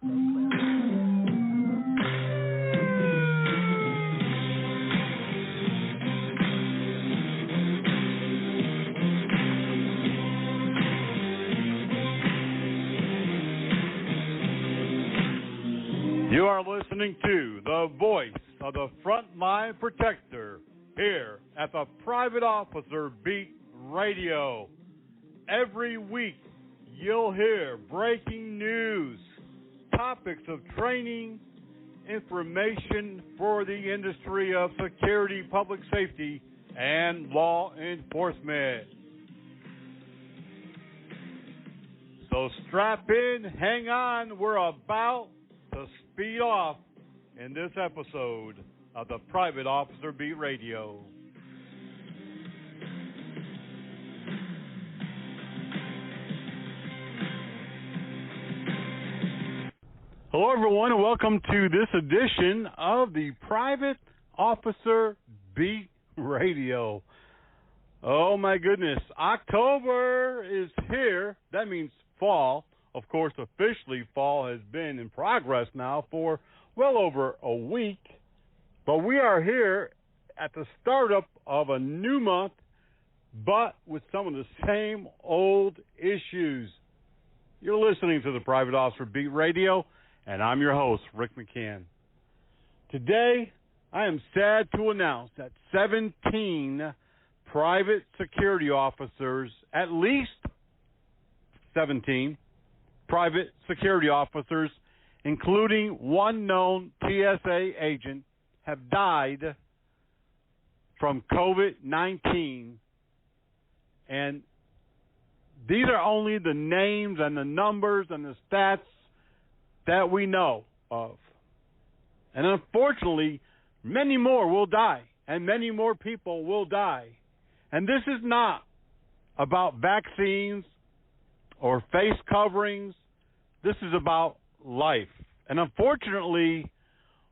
You are listening to the voice of the Frontline Protector here at the Private Officer Beat Radio. Every week you'll hear breaking news, topics of training, information for the industry of security, public safety, and law enforcement. So strap in, hang on, we're about to speed off in this episode of the Private Officer Beat Radio. Hello, everyone, and welcome to this edition of the Private Officer Beat Radio. Oh, my goodness. October is here. That means fall. Of course, officially, fall has been in progress now for well over a week. But we are here at the startup of a new month, but with some of the same old issues. You're listening to the Private Officer Beat Radio, and I'm your host, Rick McCann. Today, I am sad to announce that 17 private security officers, at least 17 private security officers, including one known TSA agent, have died from COVID-19. And these are only the names and the numbers and the stats that we know of. And unfortunately, many more will die, and many more people will die. And this is not about vaccines or face coverings. This is about life. And unfortunately,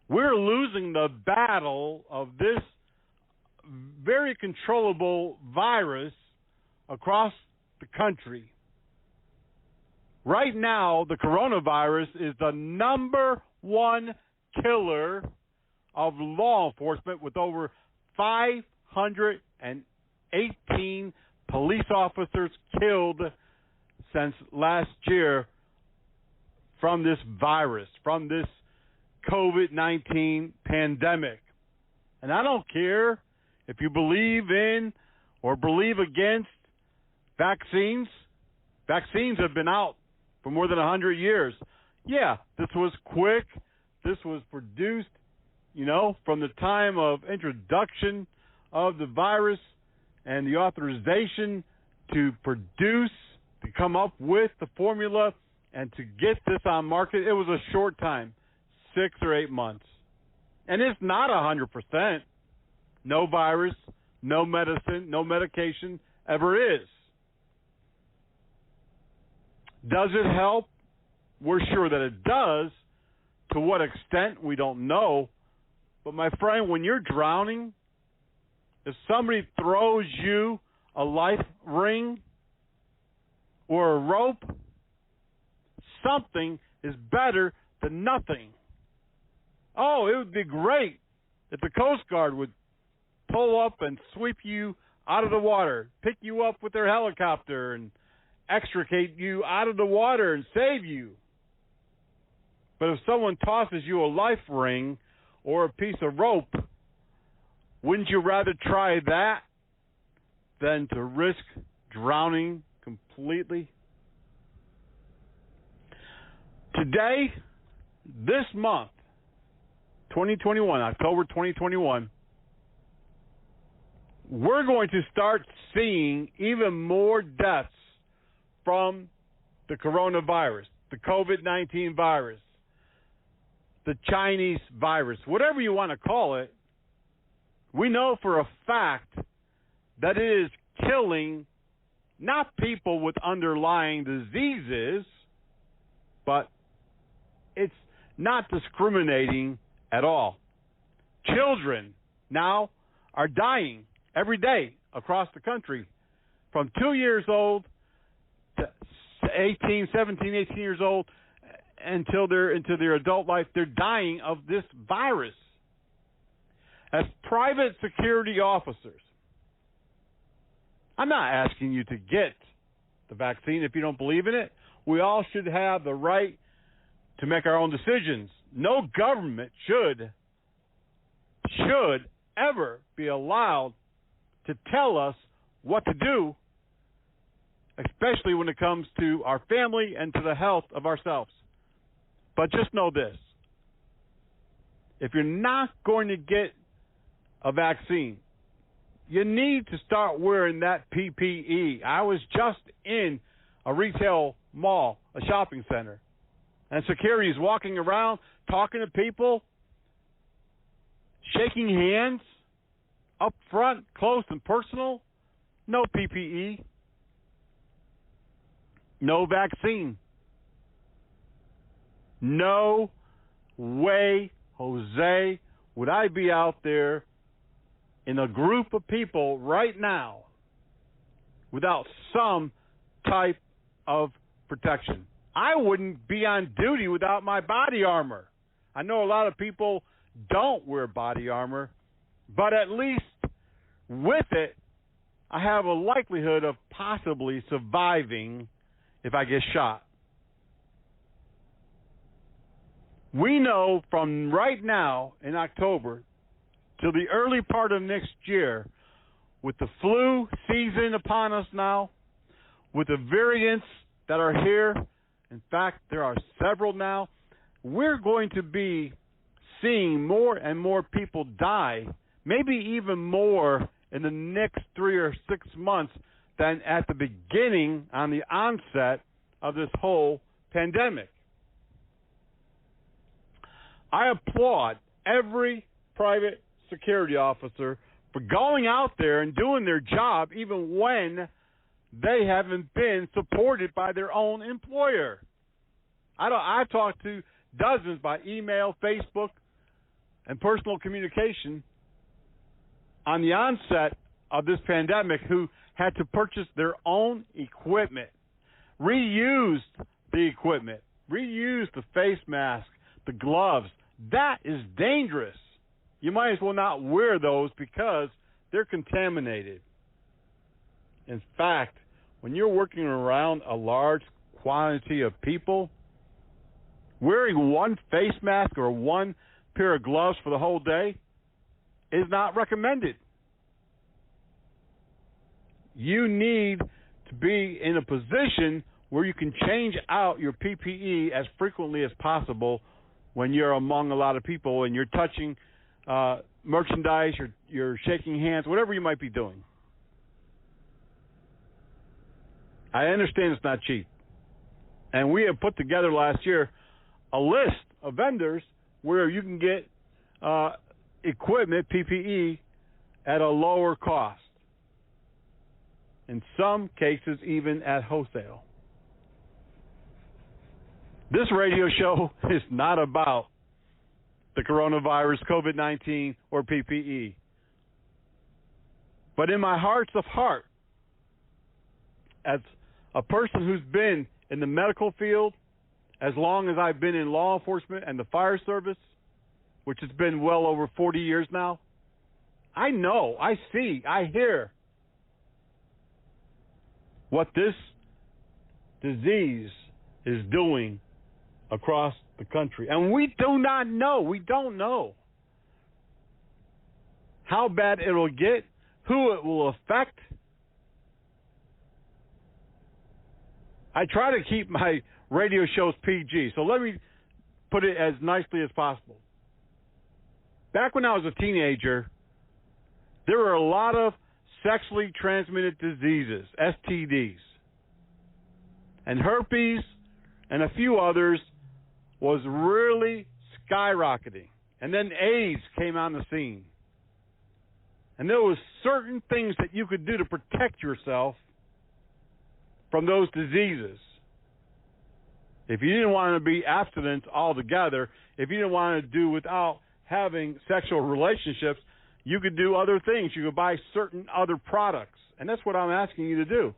we're losing the battle of this very controllable virus across the country. Right now, the coronavirus is the number one killer of law enforcement, with over 518 police officers killed since last year from this virus, from this COVID-19 pandemic. And I don't care if you believe in or believe against vaccines. Vaccines have been out for more than 100 years. Yeah, this was quick. This was produced, from the time of introduction of the virus and the authorization to produce, to come up with the formula and to get this on market. It was a short time, 6 or 8 months. And it's not 100%. No virus, no medicine, no medication ever is. Does it help? We're sure that it does. To what extent, we don't know. But my friend, when you're drowning, if somebody throws you a life ring or a rope, something is better than nothing. Oh, it would be great if the Coast Guard would pull up and sweep you out of the water, pick you up with their helicopter and extricate you out of the water and save you. But if someone tosses you a life ring or a piece of rope, wouldn't you rather try that than to risk drowning completely? Today, this month, 2021, October 2021, we're going to start seeing even more deaths from the coronavirus, the COVID-19 virus, the Chinese virus, whatever you want to call it. We know for a fact that it is killing not people with underlying diseases, but it's not discriminating at all. Children now are dying every day across the country, from 2 years old to 17, 18 years old. until they're into their adult life, they're dying of this virus. As private security officers, I'm not asking you to get the vaccine if you don't believe in it. We all should have the right to make our own decisions. No government should ever be allowed to tell us what to do, especially when it comes to our family and to the health of ourselves. But just know this. If you're not going to get a vaccine, you need to start wearing that PPE. I was just in a retail mall, a shopping center, and security is walking around, talking to people, shaking hands, up front, close and personal. No PPE. No vaccine. No way, Jose, would I be out there in a group of people right now without some type of protection. I wouldn't be on duty without my body armor. I know a lot of people don't wear body armor, but at least with it, I have a likelihood of possibly surviving if I get shot. We know from right now in October till the early part of next year, with the flu season upon us now, with the variants that are here, in fact, there are several now, we're going to be seeing more and more people die, maybe even more in the next 3 or 6 months than at the beginning, on the onset of this whole pandemic. I applaud every private security officer for going out there and doing their job even when they haven't been supported by their own employer. I've talked to dozens by email, Facebook, and personal communication on the onset of this pandemic who had to purchase their own equipment, reuse the equipment, reuse the face mask, the gloves. That is dangerous. You might as well not wear those because they're contaminated. In fact, when you're working around a large quantity of people, wearing one face mask or one pair of gloves for the whole day is not recommended. You need to be in a position where you can change out your PPE as frequently as possible when you're among a lot of people and you're touching merchandise, you're shaking hands, whatever you might be doing. I understand it's not cheap. And we have put together last year a list of vendors where you can get equipment, PPE, at a lower cost. In some cases, even at wholesale. This radio show is not about the coronavirus, COVID-19, or PPE. But in my hearts of heart, as a person who's been in the medical field as long as I've been in law enforcement and the fire service, which has been well over 40 years now, I know, I see, I hear what this disease is doing across the country. And we do not know, we don't know how bad it will get, who it will affect. I try to keep my radio shows PG, so let me put it as nicely as possible. Back when I was a teenager, there were a lot of sexually transmitted diseases, STDs. And herpes and a few others was really skyrocketing. And then AIDS came on the scene. And there was certain things that you could do to protect yourself from those diseases. If you didn't want to be abstinent altogether, if you didn't want to do without having sexual relationships, you could do other things. You could buy certain other products. And that's what I'm asking you to do,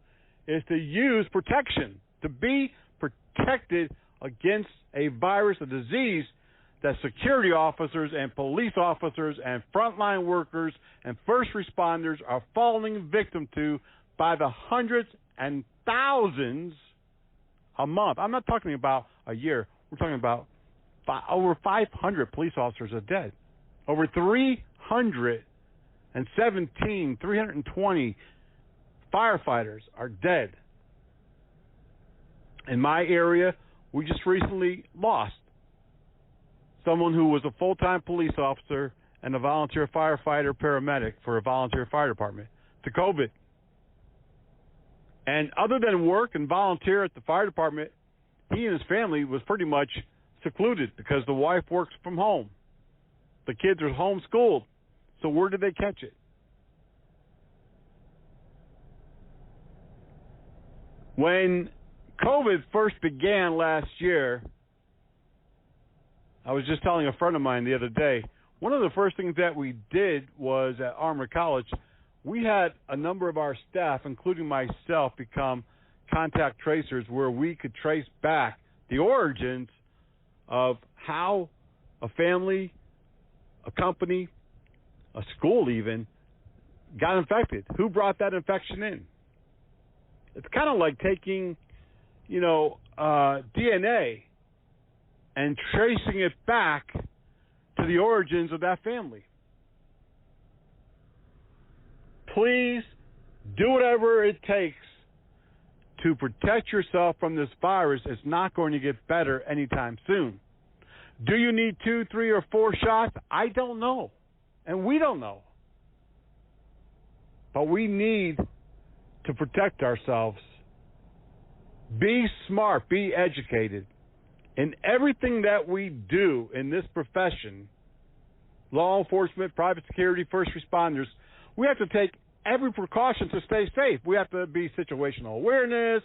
is to use protection, to be protected against a virus, a disease that security officers and police officers and frontline workers and first responders are falling victim to by the hundreds and thousands a month. I'm not talking about a year. We're talking about over 500 police officers are dead. Over 320 firefighters are dead. In my area, we just recently lost someone who was a full-time police officer and a volunteer firefighter paramedic for a volunteer fire department to COVID. And other than work and volunteer at the fire department, he and his family was pretty much secluded because the wife works from home. The kids are homeschooled. So where did they catch it? When COVID first began last year, I was just telling a friend of mine the other day, one of the first things that we did was at Armour College, we had a number of our staff, including myself, become contact tracers where we could trace back the origins of how a family, a company, a school even, got infected. Who brought that infection in? It's kind of like taking, DNA and tracing it back to the origins of that family. Please do whatever it takes to protect yourself from this virus. It's not going to get better anytime soon. Do you need 2, 3, or 4 shots? I don't know. And we don't know. But we need to protect ourselves. Be smart. Be educated. In everything that we do in this profession, law enforcement, private security, first responders, we have to take every precaution to stay safe. We have to be situational awareness.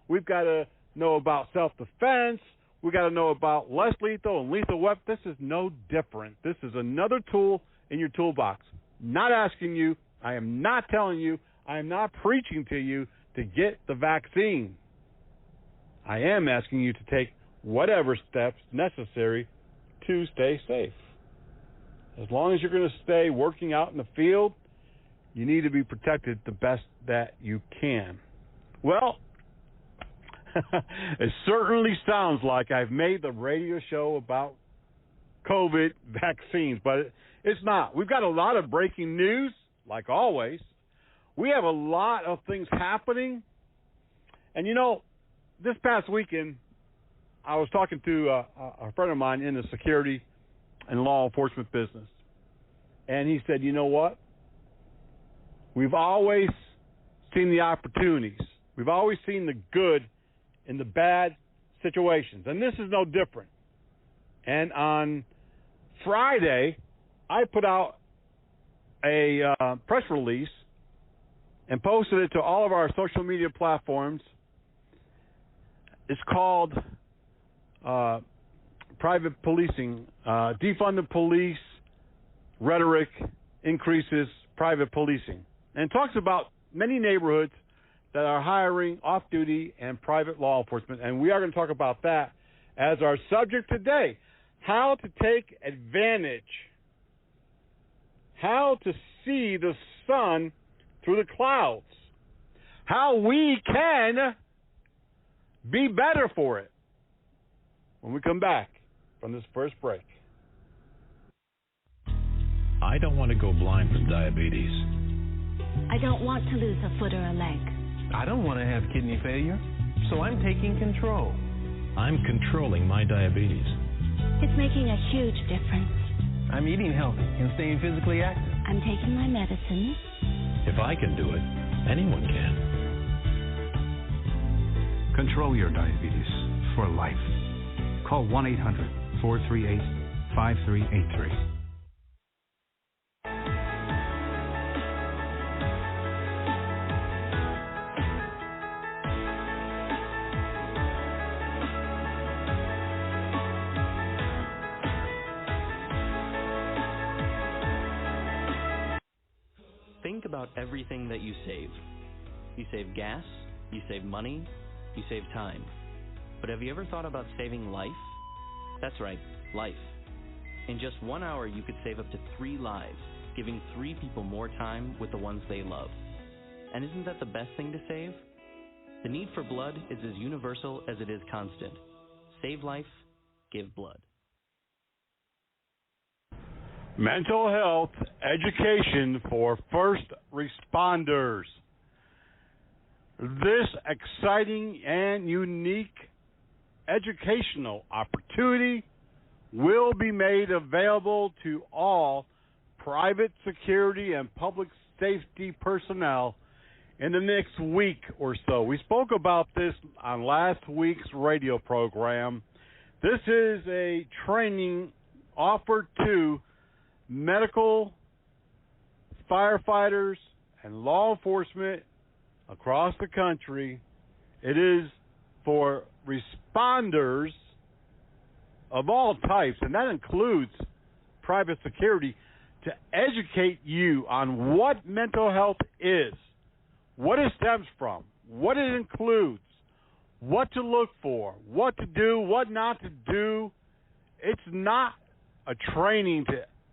We've got to know about self-defense. We've got to know about less lethal and lethal weapons. This is no different. This is another tool in your toolbox. Not asking you, I am not telling you, I am not preaching to you to get the vaccine. I am asking you to take whatever steps necessary to stay safe. As long as you're going to stay working out in the field, you need to be protected the best that you can. Well, it certainly sounds like I've made the radio show about COVID vaccines, but it's not. We've got a lot of breaking news, like always. We have a lot of things happening. And, this past weekend, I was talking to a friend of mine in the security and law enforcement business. And he said, you know what? We've always seen the opportunities. We've always seen the good in the bad situations. And this is no different. And on Friday, I put out a press release and posted it to all of our social media platforms. It's called Private Policing, Defund the Police, Rhetoric Increases Private Policing. And it talks about many neighborhoods that are hiring off-duty and private law enforcement. And we are going to talk about that as our subject today. How to take advantage. How to see the sun through the clouds. How we can be better for it when we come back from this first break. I don't want to go blind from diabetes. I don't want to lose a foot or a leg. I don't want to have kidney failure, so I'm taking control. I'm controlling my diabetes. It's making a huge difference. I'm eating healthy and staying physically active. I'm taking my medicine. If I can do it, anyone can. Control your diabetes for life. Call 1-800-438-5383. Think about everything that you save. You save gas, you save money, you save time. But have you ever thought about saving life? That's right, life. In just 1 hour, you could save up to 3 lives, giving 3 people more time with the ones they love. And isn't that the best thing to save? The need for blood is as universal as it is constant. Save life, give blood. Mental health education for first responders. This exciting and unique educational opportunity will be made available to all private security and public safety personnel in the next week or so. We spoke about this on last week's radio program. This is a training offered to medical, firefighters, and law enforcement across the country. It is for responders of all types, and that includes private security, to educate you on what mental health is, what it stems from, what it includes, what to look for, what to do, what not to do. It's not a training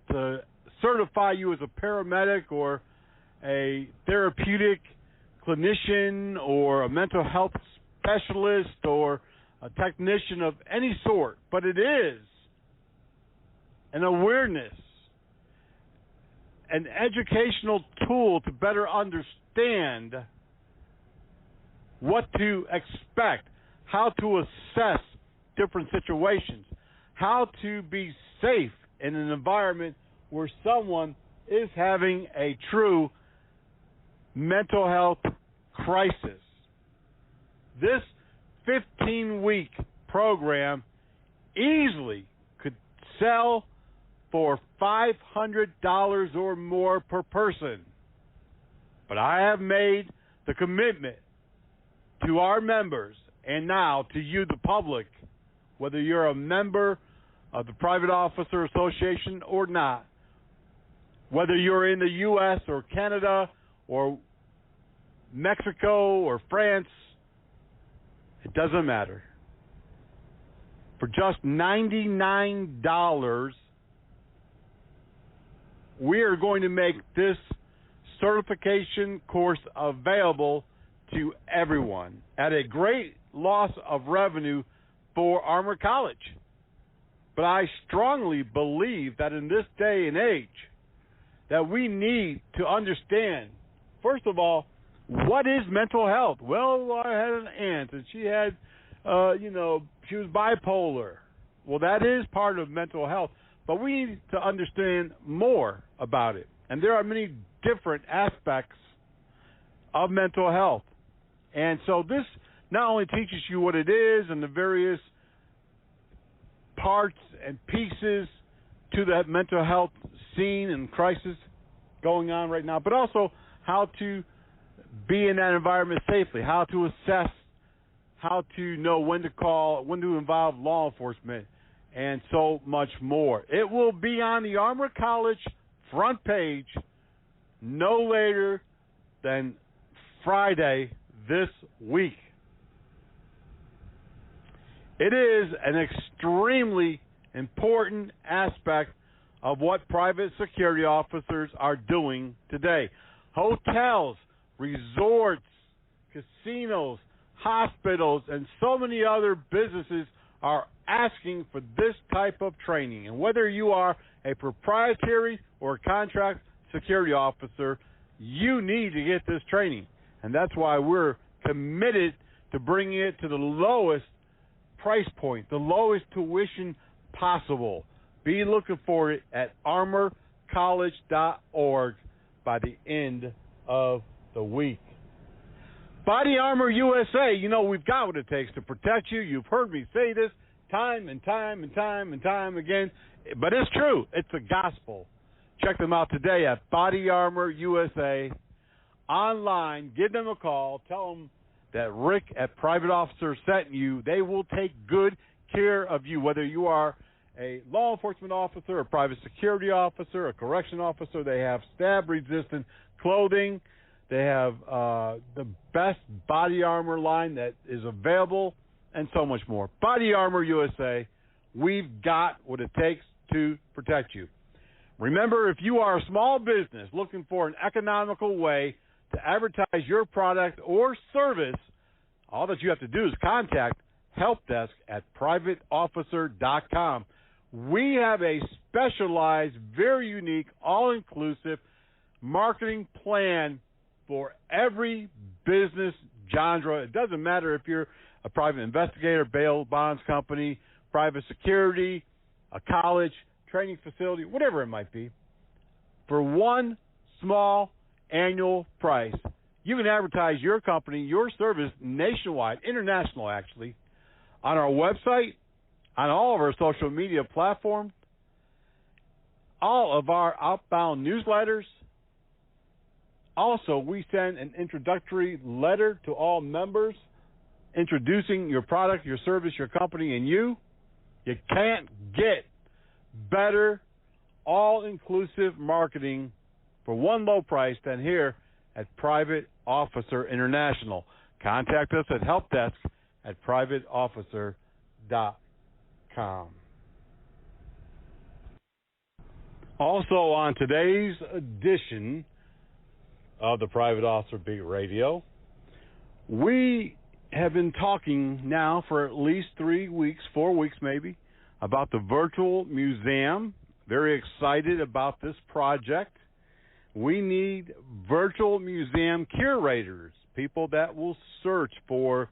to certify you as a paramedic or a therapeutic clinician or a mental health specialist or a technician of any sort, but it is an awareness, an educational tool to better understand what to expect, how to assess different situations, how to be safe in an environment where someone is having a true mental health crisis. This 15-week program easily could sell for $500 or more per person. But I have made the commitment to our members and now to you, the public, whether you're a member of the Private Officer Association or not, whether you're in the U.S. or Canada or Mexico or France, it doesn't matter. For just $99, we are going to make this certification course available to everyone at a great loss of revenue for Armor College. But I strongly believe that in this day and age that we need to understand, first of all, what is mental health? Well, I had an aunt and she had, she was bipolar. Well, that is part of mental health, but we need to understand more about it. And there are many different aspects of mental health. And so this not only teaches you what it is and the various parts and pieces to that mental health scene and crisis going on right now, but also how to be in that environment safely, how to assess, how to know when to call, when to involve law enforcement, and so much more. It will be on the Armor College front page no later than Friday this week. It is an extremely important aspect of what private security officers are doing today. Hotels, resorts, casinos, hospitals, and so many other businesses are asking for this type of training. And whether you are a proprietary or contract security officer, you need to get this training. And that's why we're committed to bringing it to the lowest price point, the lowest tuition possible. Be looking for it at armorcollege.org by the end of the week. Body Armor USA, we've got what it takes to protect you. You've heard me say this time and time and time and time again, but it's true. It's the gospel. Check them out today at Body Armor USA. Online, give them a call. Tell them that Rick at Private Officer sent you. They will take good care of you, whether you are a law enforcement officer, a private security officer, a correction officer. They have stab-resistant clothing. They have the best body armor line that is available and so much more. Body Armor USA, we've got what it takes to protect you. Remember, if you are a small business looking for an economical way to advertise your product or service, all that you have to do is contact helpdesk at privateofficer.com. We have a specialized, very unique, all-inclusive marketing plan for every business genre. It doesn't matter if you're a private investigator, bail bonds company, private security, a college, training facility, whatever it might be. For one small annual price, you can advertise your company, your service nationwide, international actually, on our website, on all of our social media platforms, all of our outbound newsletters. Also, we send an introductory letter to all members introducing your product, your service, your company, and you. You can't get better, all-inclusive marketing for one low price than here at Private Officer International. Contact us at helpdesk at privateofficer.com. Also on today's edition of the Private Officer Beat Radio, we have been talking now for at least 3 weeks, 4 weeks maybe, about the virtual museum. Very excited about this project. We need virtual museum curators, people that will search for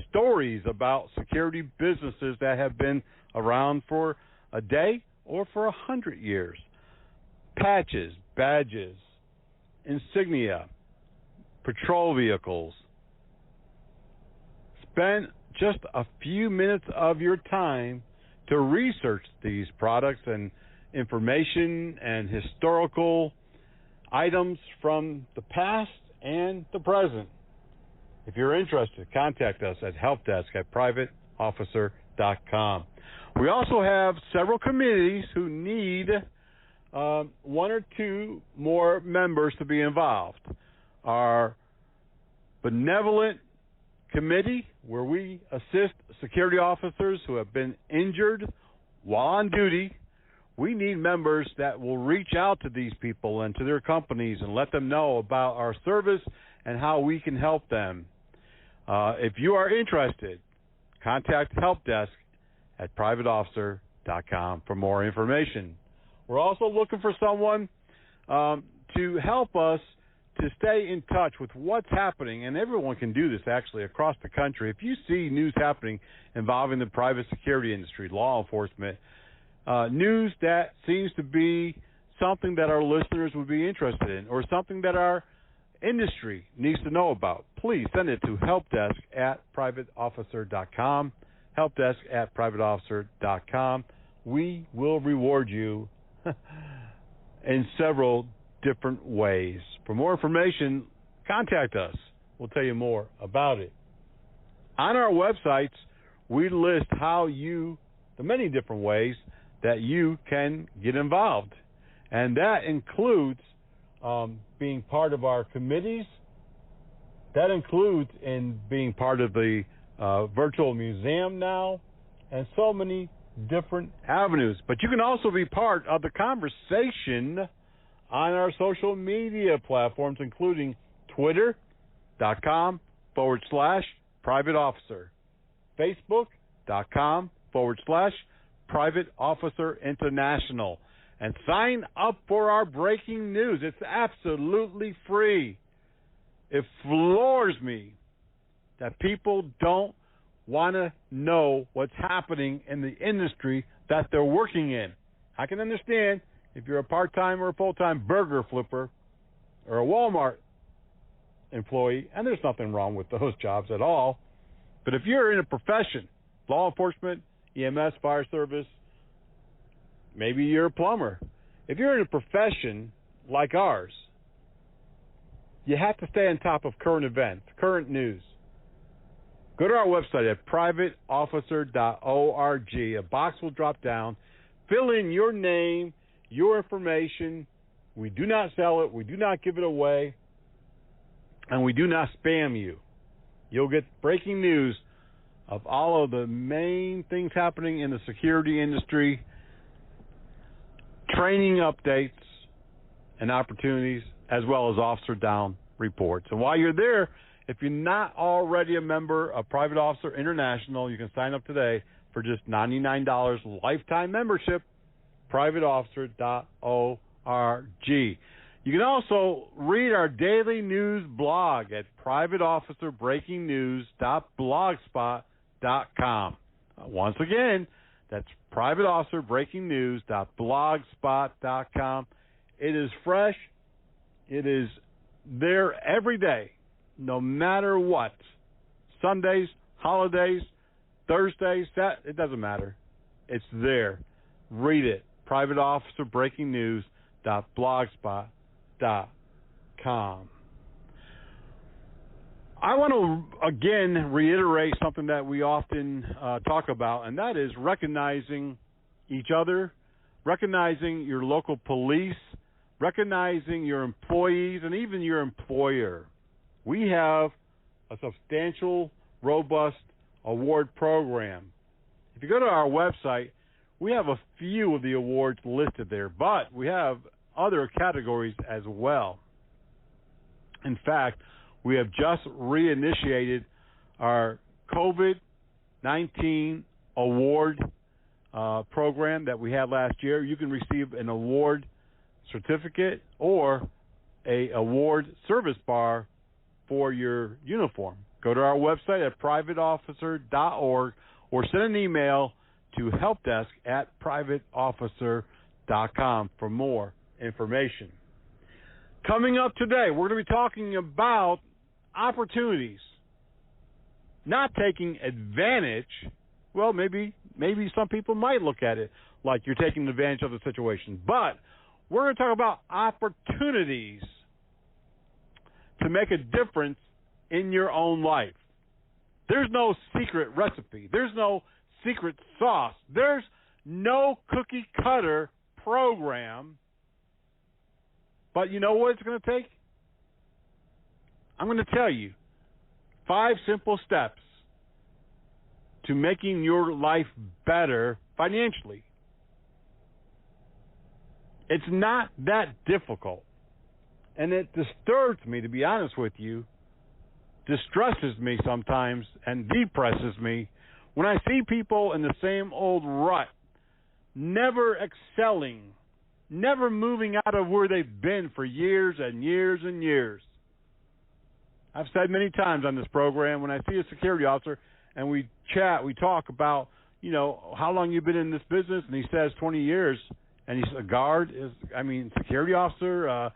stories about security businesses that have been around for a day or for 100 years. Patches, badges, insignia, patrol vehicles. Spend just a few minutes of your time to research these products and information and historical items from the past and the present. If you're interested, contact us at helpdesk at privateofficer.com. We also have several committees who need one or two more members to be involved. Our benevolent committee, where we assist security officers who have been injured while on duty. We need members that will reach out to these people and to their companies and let them know about our service and how we can help them. If you are interested, contact helpdesk at privateofficer.com for more information. We're also looking for someone to help us to stay in touch with what's happening, and everyone can do this actually across the country. If you see news happening involving the private security industry, law enforcement, news that seems to be something that our listeners would be interested in or something that our industry needs to know about, please send it to helpdesk at privateofficer.com, helpdesk at privateofficer.com. We will reward you in several different ways. For more information, contact us. We'll tell you more about it. On our websites, we list the many different ways that you can get involved. And that includes being part of our committees. That includes in being part of the virtual museum now, and so many different avenues. But you can also be part of the conversation on our social media platforms, including Twitter.com/Private Officer, Facebook.com/Private Officer International, and sign up for our breaking news. It's absolutely free. It floors me that people don't want to know what's happening in the industry that they're working in. I can understand if you're a part-time or a full-time burger flipper or a Walmart employee, and there's nothing wrong with those jobs at all. But if you're in a profession, law enforcement, EMS, fire service, maybe you're a plumber. If you're in a profession like ours, you have to stay on top of current events, current news. Go to our website at privateofficer.org. A box will drop down. Fill in your name, your information. We do not sell it. We do not give it away. And we do not spam you. You'll get breaking news of all of the main things happening in the security industry, training updates and opportunities, as well as officer down reports. And while you're there, if you're not already a member of Private Officer International, you can sign up today for just $99 lifetime membership, privateofficer.org. You can also read our daily news blog at privateofficerbreakingnews.blogspot.com. Once again, that's privateofficerbreakingnews.blogspot.com. It is fresh. It is there every day, no matter what. Sundays, holidays, Thursdays, it doesn't matter. It's there. Read it. privateofficerbreakingnews.blogspot.com. I want to, again, reiterate something that we often talk about, and that is recognizing each other, recognizing your local police, recognizing your employees, and even your employer. We have a substantial, robust award program. If you go to our website, we have a few of the awards listed there, but we have other categories as well. In fact, we have just reinitiated our COVID-19 award program that we had last year. You can receive an award certificate or a award service bar for your uniform. Go to our website at privateofficer.org or send an email to helpdesk@privateofficer.com for more information. Coming up today, we're going to be talking about opportunities, not taking advantage. Well, maybe some people might look at it like you're taking advantage of the situation, but we're going to talk about opportunities to make a difference in your own life. There's no secret recipe. There's no secret sauce. There's no cookie cutter program. But you know what it's going to take? I'm going to tell you 5 simple steps to making your life better financially. It's not that difficult. And it disturbs me, to be honest with you, distresses me sometimes and depresses me when I see people in the same old rut, never excelling, never moving out of where they've been for years and years and years. I've said many times on this program, when I see a security officer and we chat, we talk about, how long you've been in this business, and he says 20 years, and he's a guard, security officer,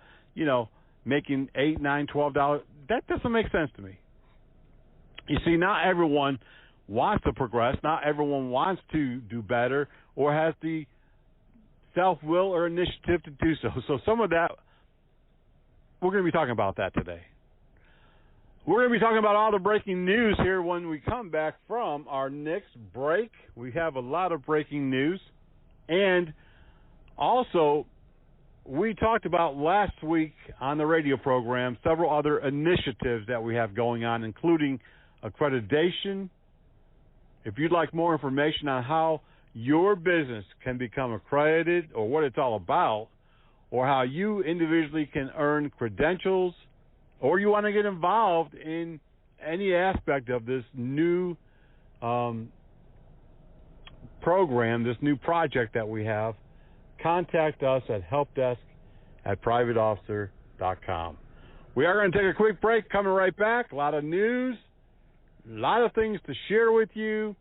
making $8, $9, $12. That doesn't make sense to me. You see, not everyone wants to progress. Not everyone wants to do better or has the self-will or initiative to do so. So some of that, we're going to be talking about that today. We're going to be talking about all the breaking news here when we come back from our next break. We have a lot of breaking news. And also, we talked about last week on the radio program several other initiatives that we have going on, including accreditation. If you'd like more information on how your business can become accredited or what it's all about, or how you individually can earn credentials, or you want to get involved in any aspect of this new program, this new project that we have, contact us at helpdesk@privateofficer.com. We are going to take a quick break, coming right back. A lot of news, a lot of things to share with you,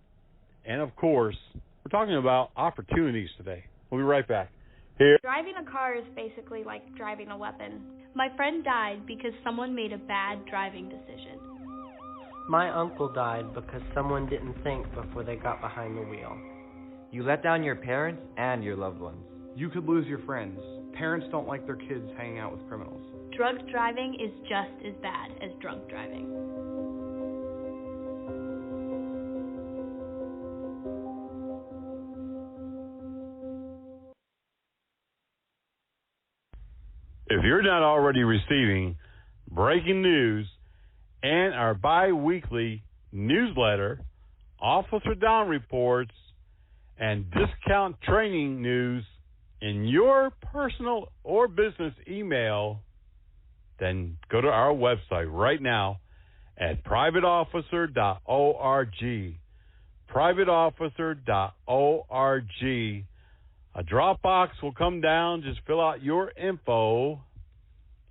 and of course, we're talking about opportunities today. We'll be right back. Here. Driving a car is basically like driving a weapon. My friend died because someone made a bad driving decision. My uncle died because someone didn't think before they got behind the wheel. You let down your parents and your loved ones. You could lose your friends. Parents don't like their kids hanging out with criminals. Drunk driving is just as bad as drunk driving. If you're not already receiving breaking news and our bi-weekly newsletter, officer down reports, and discount training news in your personal or business email, then go to our website right now at privateofficer.org. privateofficer.org. A Dropbox will come down. Just fill out your info,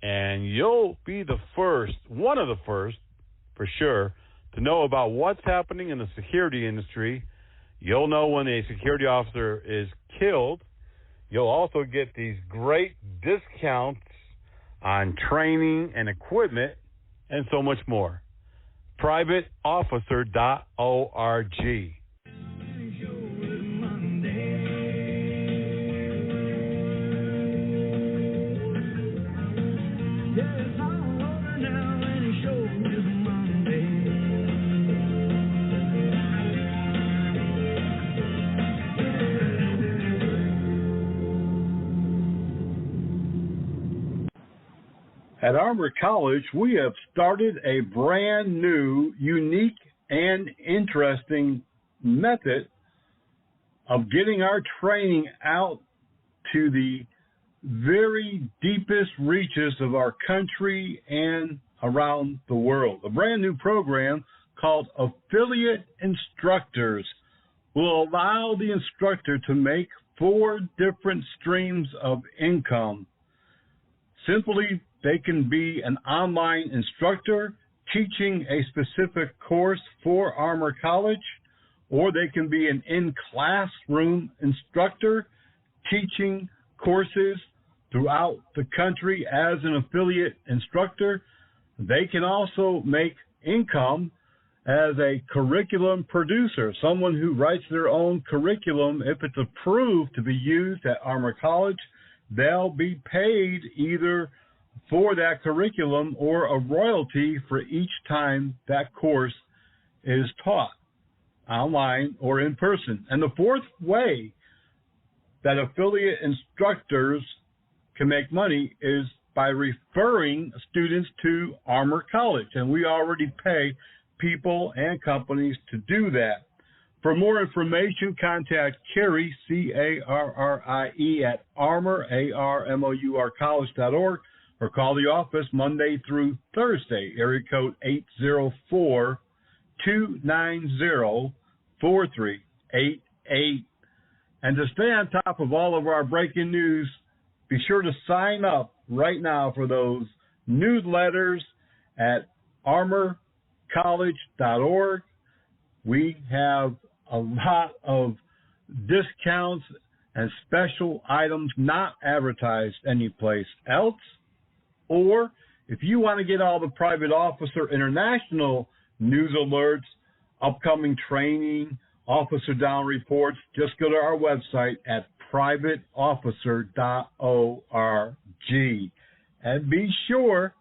and you'll be the first, one of the first, for sure, to know about what's happening in the security industry. You'll know when a security officer is killed. You'll also get these great discounts on training and equipment and so much more. privateofficer.org. At Armor College, we have started a brand new, unique, and interesting method of getting our training out to the very deepest reaches of our country and around the world. A brand new program called Affiliate Instructors will allow the instructor to make 4 different streams of income. Simply, they can be an online instructor teaching a specific course for Armor College, or they can be an in-classroom instructor teaching courses throughout the country as an affiliate instructor. They can also make income as a curriculum producer, someone who writes their own curriculum. If it's approved to be used at Armor College, they'll be paid either for that curriculum or a royalty for each time that course is taught, online or in person. And the fourth way that affiliate instructors can make money is by referring students to Armor College. And we already pay people and companies to do that. For more information, contact Carrie, C-A-R-R-I-E, at Armor, A-R-M-O-U-R, college.org, or call the office Monday through Thursday, area code 804-290-4388. And to stay on top of all of our breaking news, be sure to sign up right now for those newsletters at armorcollege.org. We have a lot of discounts and special items not advertised anyplace else. Or if you want to get all the Private Officer International news alerts, upcoming training, officer down reports, just go to our website at privateofficer.org. And be sure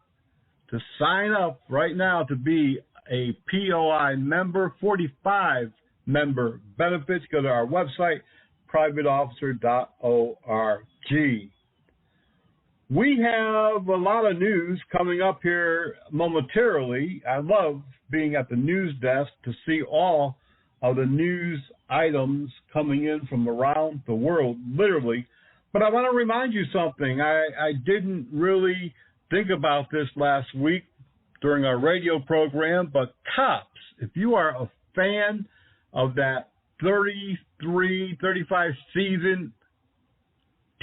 to sign up right now to be a POI member, 45 member benefits. Go to our website, privateofficer.org. We have a lot of news coming up here momentarily. I love being at the news desk to see all of the news items coming in from around the world, literally. But I want to remind you something. I didn't really think about this last week during our radio program, but Cops, if you are a fan of that 35 season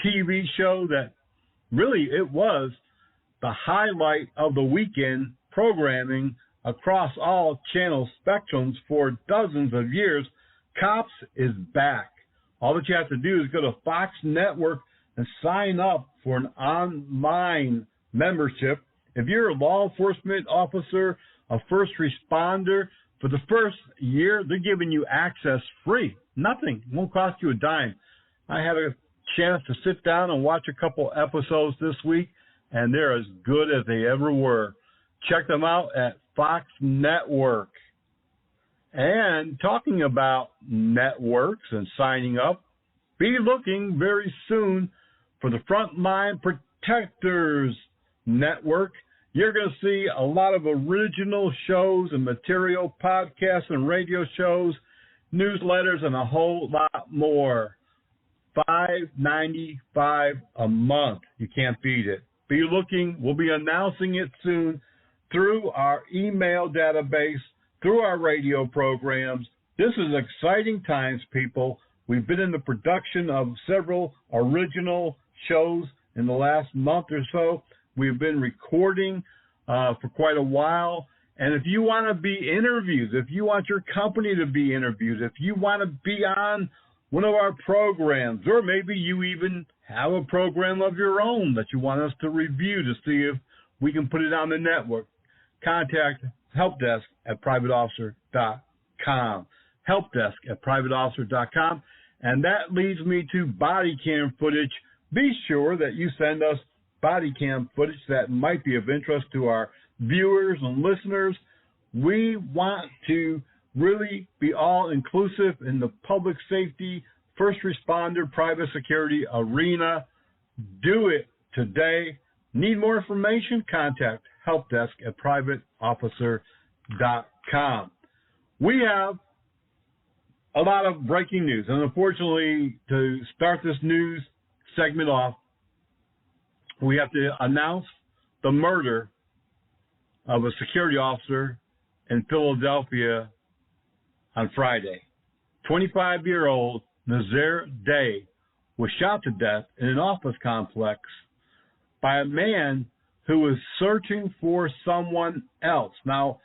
TV show that really it was the highlight of the weekend programming across all channel spectrums for dozens of years, Cops is back. All that you have to do is go to Fox Network and sign up for an online membership. If you're a law enforcement officer, a first responder, for the first year, they're giving you access free. Nothing. It won't cost you a dime. I had a chance to sit down and watch a couple episodes this week, and they're as good as they ever were. Check them out at Fox Network. And talking about networks and signing up, be looking very soon for the Frontline Protectors Network. You're going to see a lot of original shows and material, podcasts and radio shows newsletters, and a whole lot more. $5.95 a month. You can't beat it. Be looking. We'll be announcing it soon through our email database, through our radio programs. This is exciting times, people. We've been in the production of several original shows in the last month or so. We've been recording for quite a while. And if you want to be interviewed, if you want your company to be interviewed, if you want to be on one of our programs, or maybe you even have a program of your own that you want us to review to see if we can put it on the network, contact helpdesk@privateofficer.com. helpdesk@privateofficer.com. And that leads me to body cam footage. Be sure that you send us body cam footage that might be of interest to our viewers and listeners. We want to really be all inclusive in the public safety, first responder, private security arena. Do it today. Need more information? Contact helpdesk@privateofficer.com. We have a lot of breaking news, and unfortunately, to start this news segment off, we have to announce the murder of a security officer in Philadelphia on Friday. 25-year-old Nazir Day was shot to death in an office complex by a man who was searching for someone else. Now,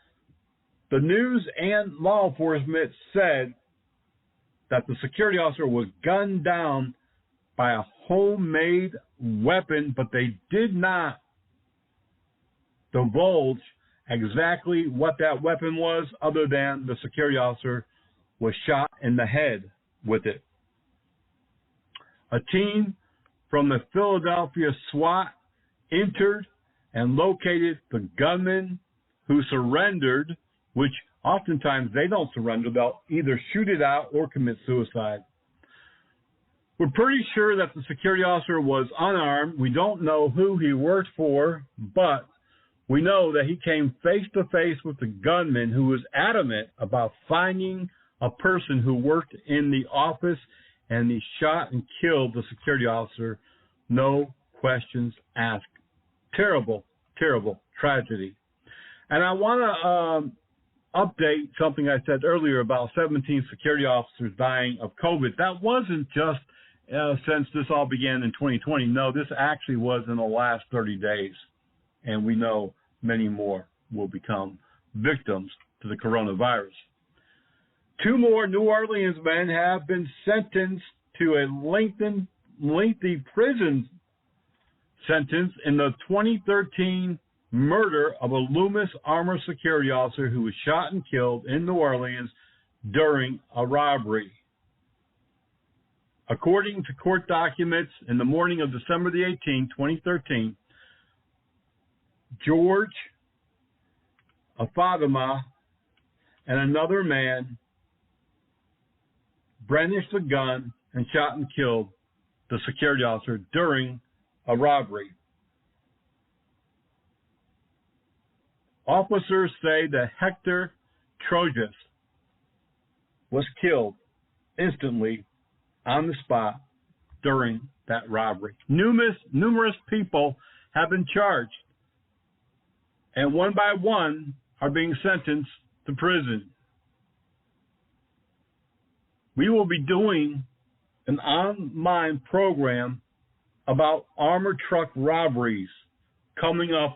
the news and law enforcement said that the security officer was gunned down by a homemade weapon, but they did not divulge exactly what that weapon was, other than the security officer was shot in the head with it. A team from the Philadelphia SWAT entered and located the gunman who surrendered, which oftentimes they don't surrender. They'll either shoot it out or commit suicide. We're pretty sure that the security officer was unarmed. We don't know who he worked for, but we know that he came face-to-face with the gunman, who was adamant about finding a person who worked in the office, and he shot and killed the security officer. No questions asked. Terrible, terrible tragedy. And I want to update something I said earlier about 17 security officers dying of COVID. That wasn't just since this all began in 2020. No, this actually was in the last 30 days. And we know many more will become victims to the coronavirus. 2 more New Orleans men have been sentenced to a lengthy prison sentence in the 2013 murder of a Loomis Armor security officer who was shot and killed in New Orleans during a robbery. According to court documents, in the morning of December the 18th, 2013, George Fatima and another man brandished a gun and shot and killed the security officer during a robbery. Officers say that Hector Trojas was killed instantly on the spot during that robbery. Numerous people have been charged, and one by one are being sentenced to prison. We will be doing an online program about armored truck robberies coming up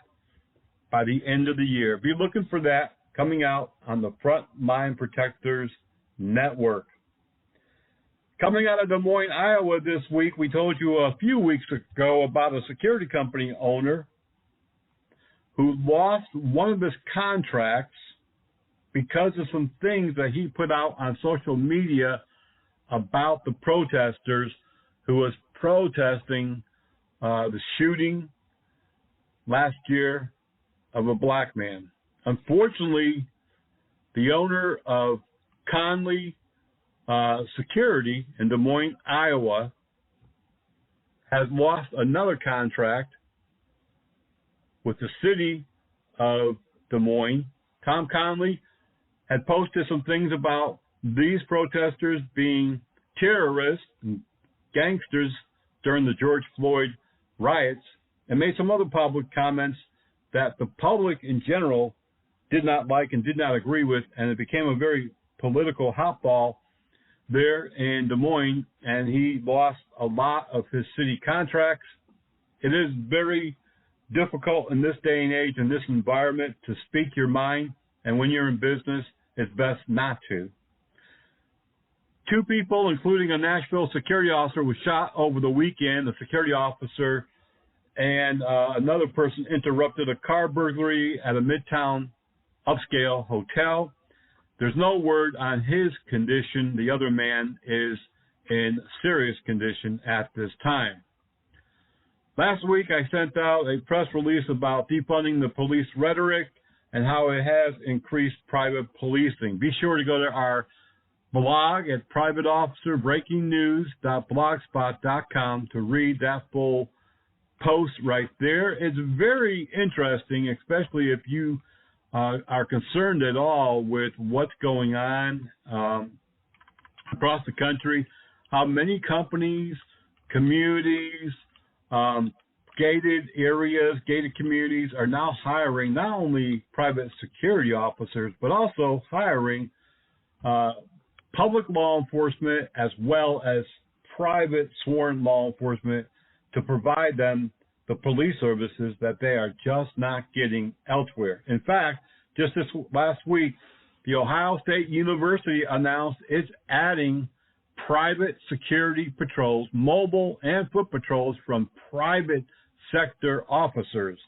by the end of the year. Be looking for that coming out on the Frontline Protectors Network. Coming out of Des Moines, Iowa this week, we told you a few weeks ago about a security company owner who lost one of his contracts because of some things that he put out on social media about the protesters who was protesting the shooting last year of a black man. Unfortunately, the owner of Conley Security in Des Moines, Iowa, has lost another contract with the city of Des Moines. Tom Conley had posted some things about these protesters being terrorists and gangsters during the George Floyd riots, and made some other public comments that the public in general did not like and did not agree with, and it became a very political hotball there in Des Moines, and he lost a lot of his city contracts. It is very difficult in this day and age, in this environment, to speak your mind, and when you're in business, it's best not to. 2 people, including a Nashville security officer, was shot over the weekend. The security officer and another person interrupted a car burglary at a Midtown upscale hotel. There's no word on his condition. The other man is in serious condition at this time. Last week, I sent out a press release about defunding the police rhetoric and how it has increased private policing. Be sure to go to our blog at privateofficerbreakingnews.blogspot.com to read that full post right there. It's very interesting, especially if you are concerned at all with what's going on across the country, how many companies, communities, gated areas, gated communities are now hiring not only private security officers, but also hiring public law enforcement as well as private sworn law enforcement to provide them the police services that they are just not getting elsewhere. In fact, just this last week, the Ohio State University announced it's adding private security patrols, mobile and foot patrols from private sector officers.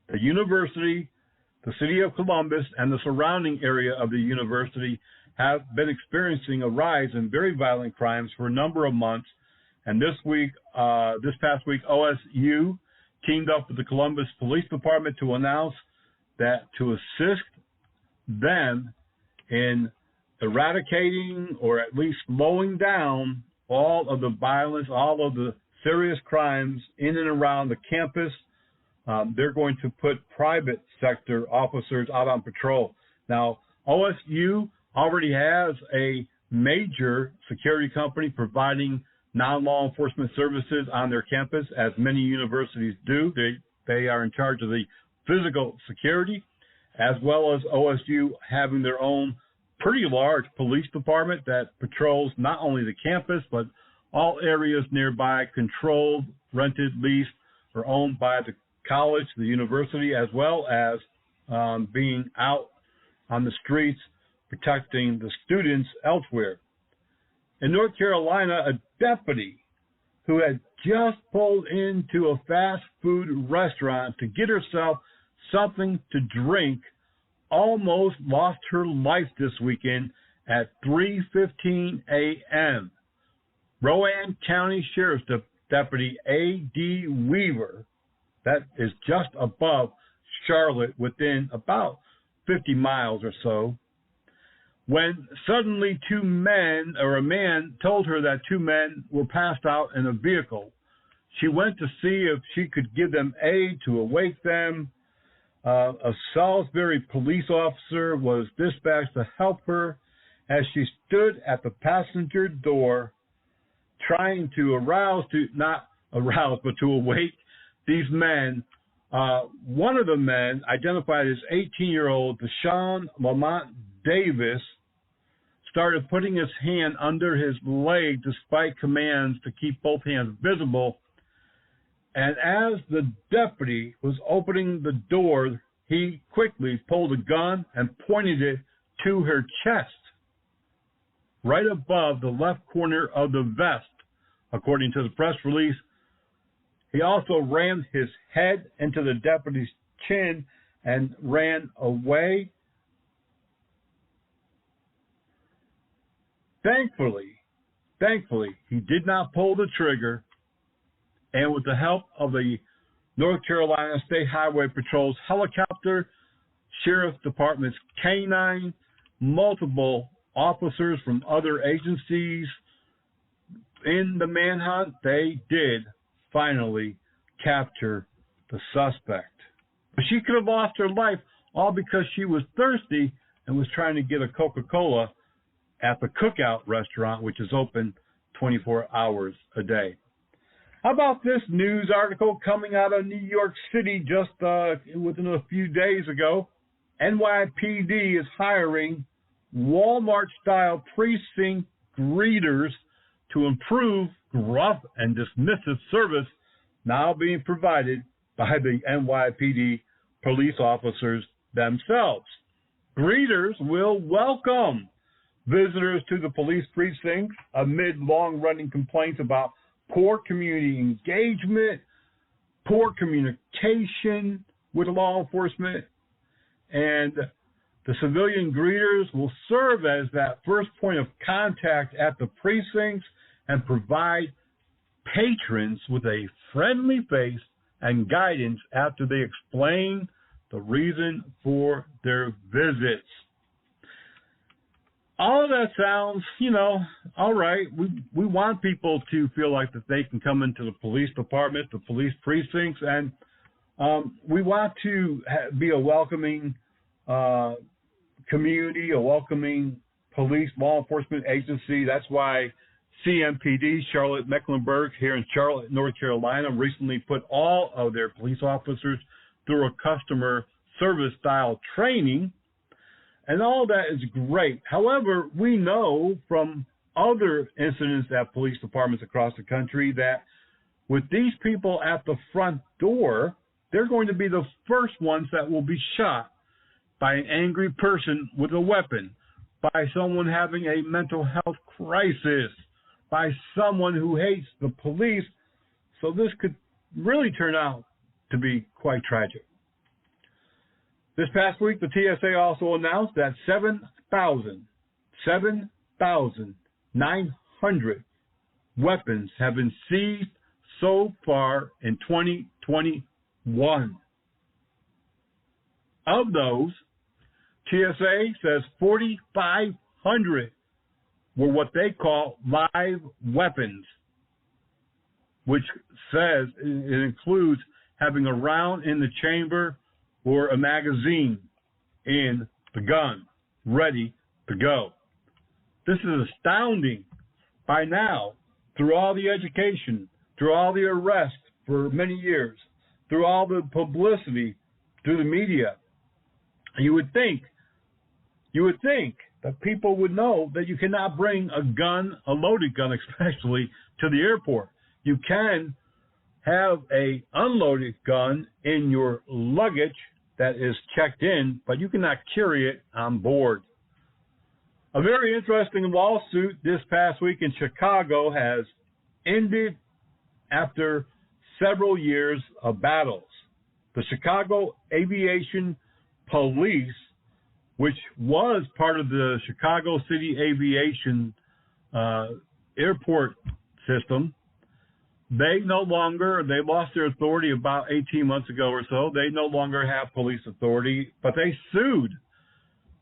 The university, the city of Columbus, and the surrounding area of the university have been experiencing a rise in very violent crimes for a number of months. And this past week, OSU teamed up with the Columbus Police Department to announce that to assist them in eradicating or at least slowing down all of the violence, all of the serious crimes in and around the campus, they're going to put private sector officers out on patrol. Now, OSU already has a major security company providing non-law enforcement services on their campus, as many universities do. They are in charge of the physical security, as well as OSU having their own pretty large police department that patrols not only the campus, but all areas nearby, controlled, rented, leased, or owned by the college, the university, as well as being out on the streets protecting the students elsewhere. In North Carolina, a deputy who had just pulled into a fast food restaurant to get herself something to drink almost lost her life this weekend at 3:15 a.m. Rowan County Sheriff's Deputy A.D. Weaver, that is just above Charlotte, within about 50 miles or so, when suddenly a man told her that 2 men were passed out in a vehicle. She went to see if she could give them aid to awake them. A Salisbury police officer was dispatched to help her as she stood at the passenger door trying to to awake these men. One of the men, identified as 18-year-old Deshaun Lamont Davis, started putting his hand under his leg despite commands to keep both hands visible. And as the deputy was opening the door, he quickly pulled a gun and pointed it to her chest, right above the left corner of the vest, according to the press release. He also rammed his head into the deputy's chin and ran away. Thankfully, he did not pull the trigger, and with the help of the North Carolina State Highway Patrol's helicopter, Sheriff's Department's K-9, multiple officers from other agencies in the manhunt, they did finally capture the suspect. But she could have lost her life all because she was thirsty and was trying to get a Coca-Cola at the Cookout restaurant, which is open 24 hours a day. How about this news article coming out of New York City just within a few days ago? NYPD is hiring Walmart-style precinct greeters to improve gruff and dismissive service now being provided by the NYPD police officers themselves. Greeters will welcome visitors to the police precincts amid long-running complaints about poor community engagement, poor communication with law enforcement, and the civilian greeters will serve as that first point of contact at the precincts and provide patrons with a friendly face and guidance after they explain the reason for their visits. All of that sounds, all right. We want people to feel like that they can come into the police department, the police precincts, and we want to be a welcoming community, a welcoming police law enforcement agency. That's why CMPD, Charlotte Mecklenburg, here in Charlotte, North Carolina, recently put all of their police officers through a customer service style training. And all that is great. However, we know from other incidents at police departments across the country that with these people at the front door, they're going to be the first ones that will be shot by an angry person with a weapon, by someone having a mental health crisis, by someone who hates the police. So this could really turn out to be quite tragic. This past week, the TSA also announced that 7,900 weapons have been seized so far in 2021. Of those, TSA says 4,500 were what they call live weapons, which says it includes having a round in the chamber or a magazine in the gun, ready to go. This is astounding. By now, through all the education, through all the arrests for many years, through all the publicity, through the media, you would think that people would know that you cannot bring a gun, a loaded gun especially, to the airport. You can have a unloaded gun in your luggage that is checked in, but you cannot carry it on board. A very interesting lawsuit this past week in Chicago has ended after several years of battles. The Chicago Aviation Police, which was part of the Chicago City Aviation airport system, they lost their authority about 18 months ago or so. They no longer have police authority, but they sued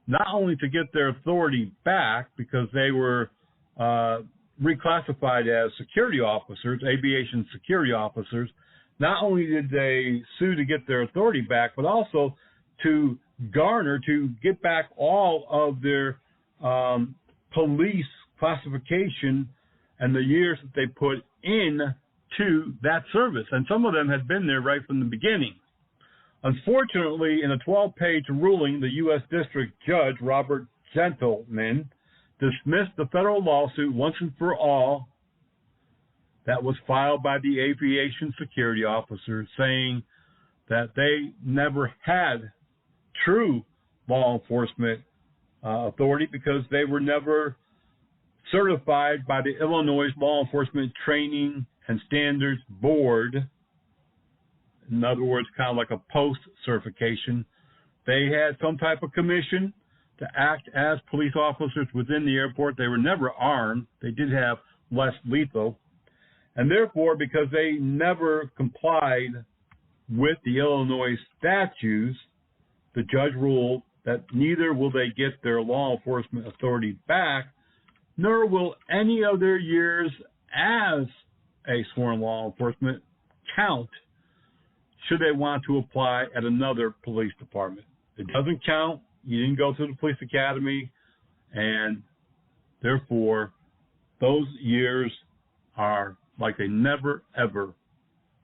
not only to get their authority back because they were reclassified as security officers, aviation security officers. Not only did they sue to get their authority back, but also to get back all of their police classification and the years that they put in to that service. And some of them had been there right from the beginning. Unfortunately, in a 12-page ruling, the U.S. District Judge, Robert Gentleman, dismissed the federal lawsuit once and for all that was filed by the aviation security officers, saying that they never had true law enforcement authority because they were never certified by the Illinois Law Enforcement Training and Standards Board. In other words, kind of like a post-certification. They had some type of commission to act as police officers within the airport. They were never armed. They did have less lethal. And therefore, because they never complied with the Illinois statutes, the judge ruled that neither will they get their law enforcement authority back, nor will any of their years as a sworn law enforcement count should they want to apply at another police department. It doesn't count. You didn't go to the police academy, and Therefore, those years are like they never, ever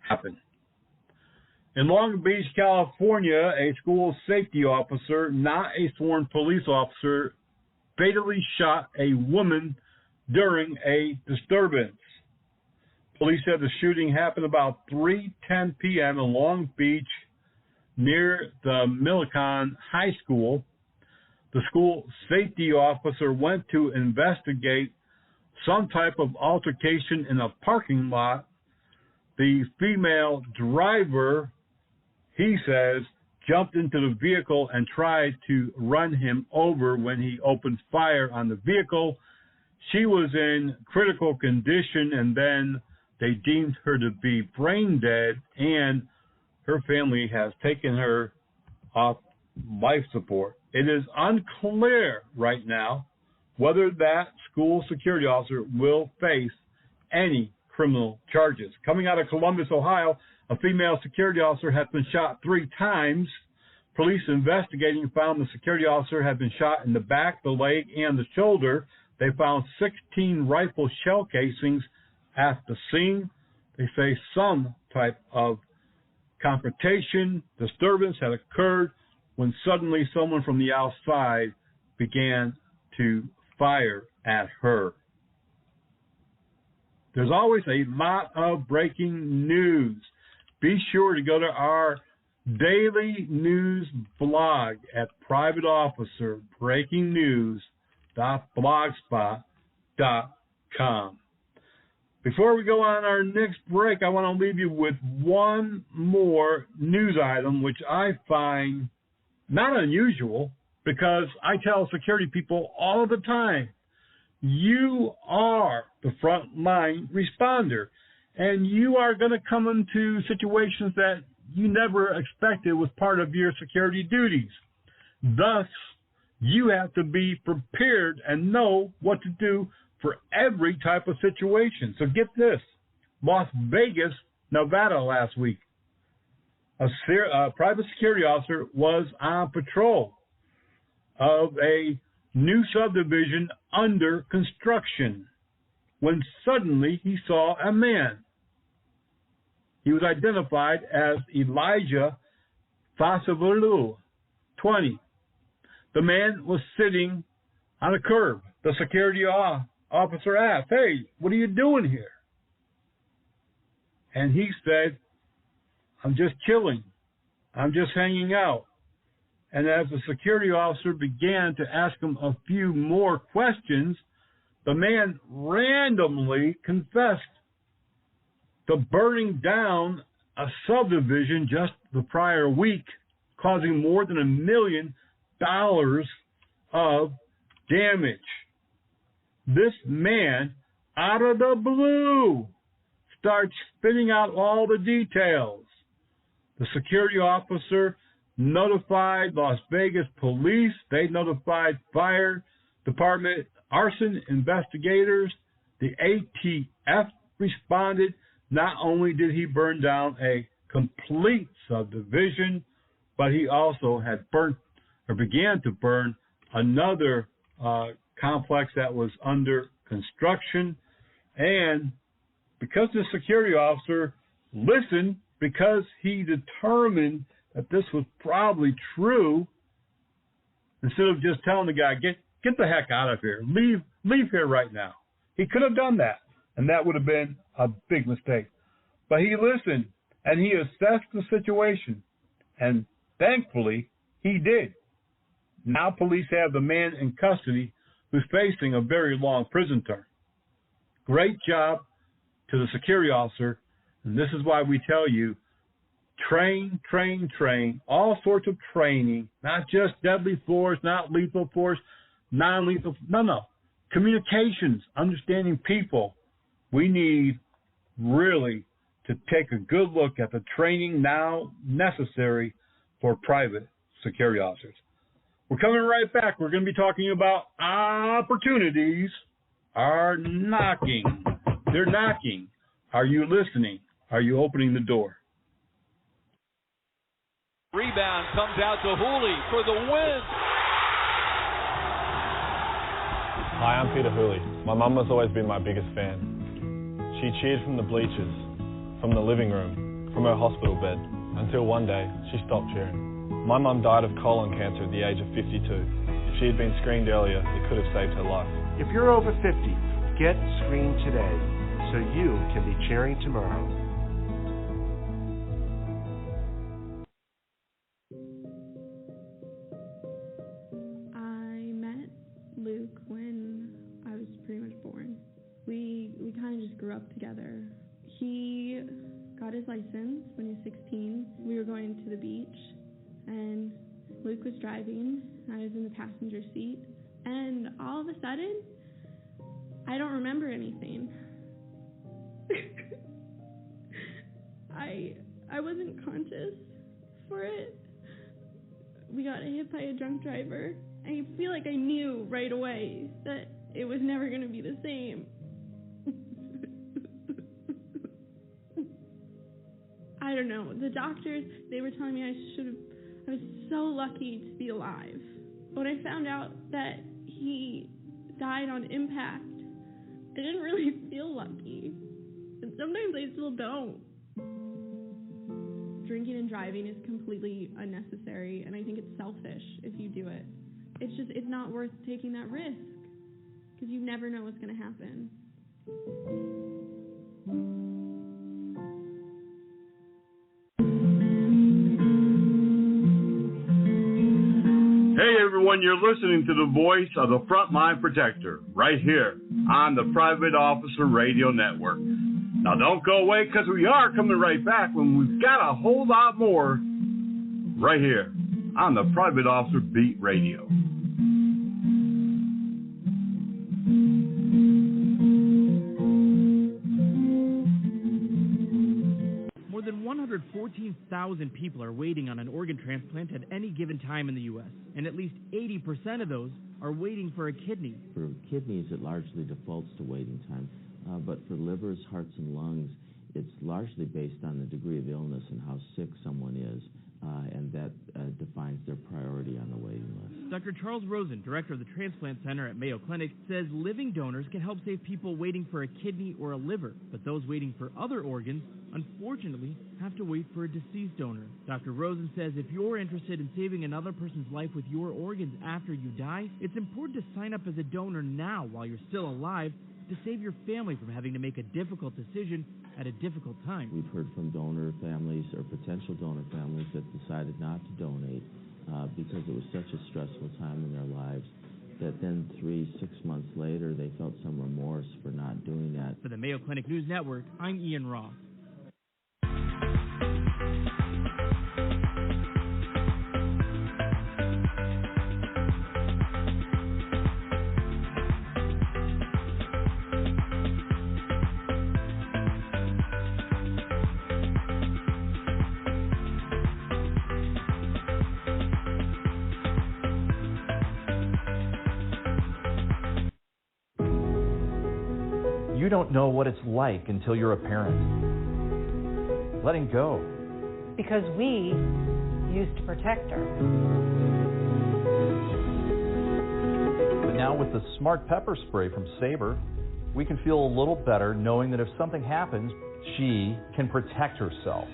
happened. In Long Beach, California, a school safety officer, not a sworn police officer, fatally shot a woman during a disturbance. Police said the shooting happened about 3:10 p.m. in Long Beach near the Millicon High School. The school safety officer went to investigate some type of altercation in a parking lot. The female driver, he says, jumped into the vehicle and tried to run him over when he opened fire on the vehicle. She was in critical condition, and then they deemed her to be brain dead, and her family has taken her off life support. It is unclear right now whether that school security officer will face any criminal charges. Coming out of Columbus, Ohio, a female security officer has been shot 3 times. Police investigating found the security officer had been shot in the back, the leg, and the shoulder. They found 16 rifle shell casings at the scene. They say some type of confrontation, disturbance had occurred when suddenly someone from the outside began to fire at her. There's always a lot of breaking news. Be sure to go to our daily news blog at Private Officer Breaking News.blogspot.com. Before we go on our next break, I want to leave you with one more news item, which I find not unusual, because I tell security people all the time, you are the frontline responder, and you are going to come into situations that you never expected was part of your security duties. Thus, you have to be prepared and know what to do for every type of situation. So get this. Las Vegas, Nevada last week, a private security officer was on patrol of a new subdivision under construction when suddenly he saw a man. He was identified as Elijah Fasavulu, 20. The man was sitting on a curb. The security officer asked, "Hey, what are you doing here?" And he said, "I'm just chilling. I'm just hanging out." And as the security officer began to ask him a few more questions, the man randomly confessed to burning down a subdivision just the prior week, causing more than $1 million of damage. This man, out of the blue, starts spitting out all the details. The security officer notified Las Vegas police. They notified fire department, arson investigators. The ATF responded. Not only did he burn down a complete subdivision, but he also had began to burn another complex that was under construction. And because the security officer listened, because he determined that this was probably true, instead of just telling the guy, get the heck out of here, leave here right now. He could have done that, and that would have been a big mistake. But he listened, and he assessed the situation, and thankfully, he did. Now police have the man in custody who's facing a very long prison term. Great job to the security officer, and this is why we tell you, train, all sorts of training, not just deadly force, not lethal force, non-lethal, no. Communications, understanding people. We need really to take a good look at the training now necessary for private security officers. We're coming right back. We're going to be talking about opportunities are knocking. They're knocking. Are you listening? Are you opening the door? Rebound comes out to Hooley for the win. Hi, I'm Peter Hooley. My mum has always been my biggest fan. She cheered from the bleachers, from the living room, from her hospital bed, until one day she stopped cheering. My mum died of colon cancer at the age of 52. If she had been screened earlier, it could have saved her life. If you're over 50, get screened today so you can be cheering tomorrow. I met Luke when I was pretty much born. We kind of just grew up together. He got his license when he was 16. We were going to the beach, and Luke was driving. I was in the passenger seat, and all of a sudden, I don't remember anything. I wasn't conscious for it. We got hit by a drunk driver. I feel like I knew right away that it was never going to be the same. I don't know. The doctors, they were telling me I was so lucky to be alive. When I found out that he died on impact, I didn't really feel lucky. And sometimes I still don't. Drinking and driving is completely unnecessary, and I think it's selfish if you do it. It's not worth taking that risk, because you never know what's going to happen. Hey everyone, you're listening to the voice of the Frontline Protector, right here on the Private Officer Radio Network. Now don't go away, because we are coming right back when we've got a whole lot more right here on the Private Officer Beat Radio. More than 114,000 people are waiting on an organ transplant at any given time in the U.S., and at least 80% of those are waiting for a kidney. For kidneys, it largely defaults to waiting time. But for livers, hearts, and lungs, it's largely based on the degree of illness and how sick someone is, and that defines their priority on the waiting list. Dr. Charles Rosen, director of the Transplant Center at Mayo Clinic, says living donors can help save people waiting for a kidney or a liver, but those waiting for other organs, unfortunately, have to wait for a deceased donor. Dr. Rosen says if you're interested in saving another person's life with your organs after you die, it's important to sign up as a donor now while you're still alive, to save your family from having to make a difficult decision at a difficult time. We've heard from donor families or potential donor families that decided not to donate because it was such a stressful time in their lives that then 3-6 months later they felt some remorse for not doing that. For the Mayo Clinic News Network, I'm Ian Roth. You don't know what it's like until you're a parent. Letting go. Because we used to protect her. But now with the Smart Pepper Spray from Sabre, we can feel a little better knowing that if something happens, she can protect herself.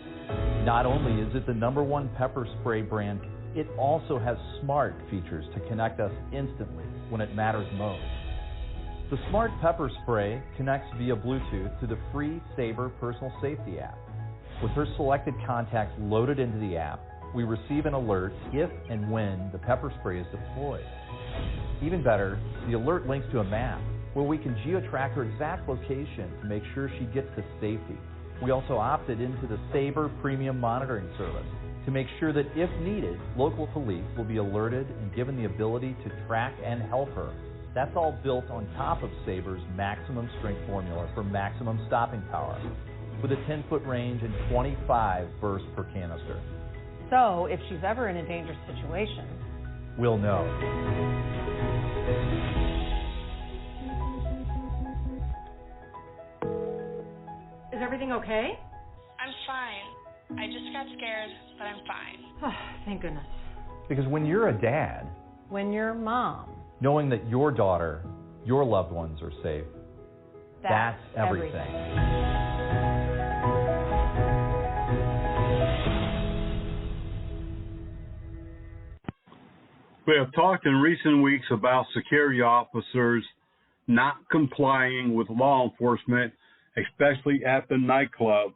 Not only is it the #1 pepper spray brand, it also has smart features to connect us instantly when it matters most. The Smart Pepper Spray connects via Bluetooth to the free Sabre Personal Safety app. With her selected contacts loaded into the app, we receive an alert if and when the pepper spray is deployed. Even better, the alert links to a map where we can geo-track her exact location to make sure she gets to safety. We also opted into the Sabre Premium Monitoring Service to make sure that if needed, local police will be alerted and given the ability to track and help her. That's all built on top of Sabre's maximum strength formula for maximum stopping power, with a 10-foot range and 25 bursts per canister. So, if she's ever in a dangerous situation, we'll know. Is everything okay? I'm fine. I just got scared, but I'm fine. Thank goodness. Because when you're a dad, when you're mom, knowing that your daughter your loved ones are safe. That's everything. We have talked in recent weeks about security officers not complying with law enforcement, especially at the nightclubs.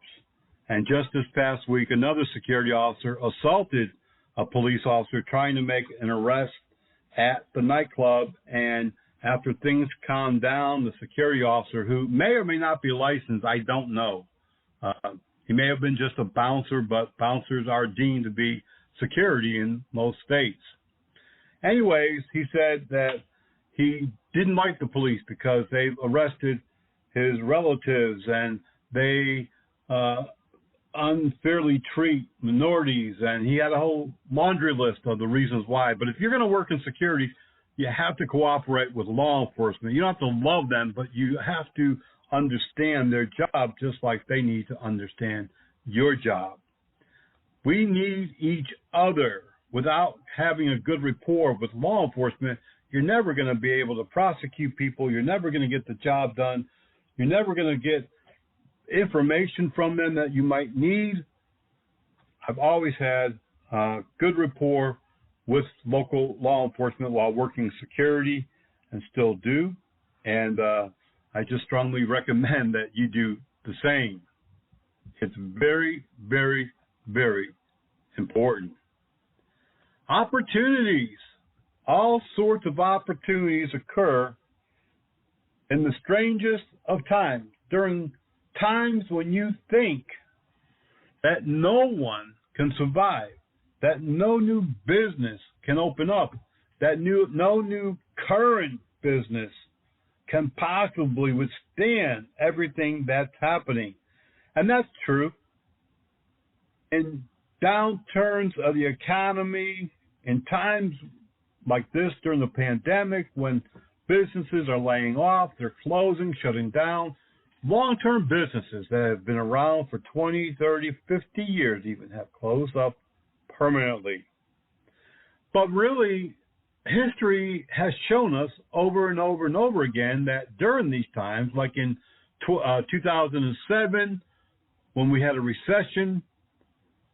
And just this past week, another security officer assaulted a police officer trying to make an arrest at the nightclub. And after things calmed down, the security officer, who may or may not be licensed, I don't know. He may have been just a bouncer, but bouncers are deemed to be security in most states. Anyways, he said that he didn't like the police because they arrested his relatives and they unfairly treat minorities, and he had a whole laundry list of the reasons why. But if you're going to work in security, you have to cooperate with law enforcement. You don't have to love them, but you have to understand their job just like they need to understand your job. We need each other. Without having a good rapport with law enforcement, you're never going to be able to prosecute people. You're never going to get the job done. You're never going to get information from them that you might need. I've always had good rapport with local law enforcement while working security and still do. And I just strongly recommend that you do the same. It's very, very, very important. Opportunities. All sorts of opportunities occur in the strangest of times, during times when you think that no one can survive, that no new business can open up, that no new current business can possibly withstand everything that's happening. And that's true. In downturns of the economy, in times like this during the pandemic, when businesses are laying off, they're closing, shutting down, long-term businesses that have been around for 20, 30, 50 years even have closed up permanently. But really, history has shown us over and over and over again that during these times, like in 2007, when we had a recession,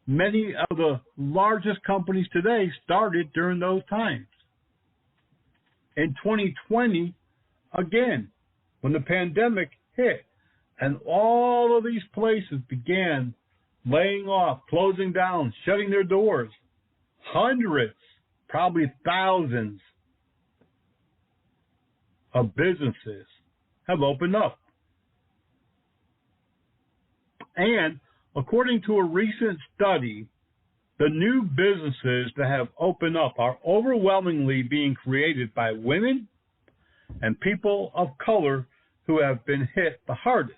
many of the largest companies today started during those times. In 2020, again, when the pandemic hit and all of these places began laying off, closing down, shutting their doors, hundreds, probably thousands of businesses have opened up. And according to a recent study, the new businesses that have opened up are overwhelmingly being created by women and people of color who have been hit the hardest.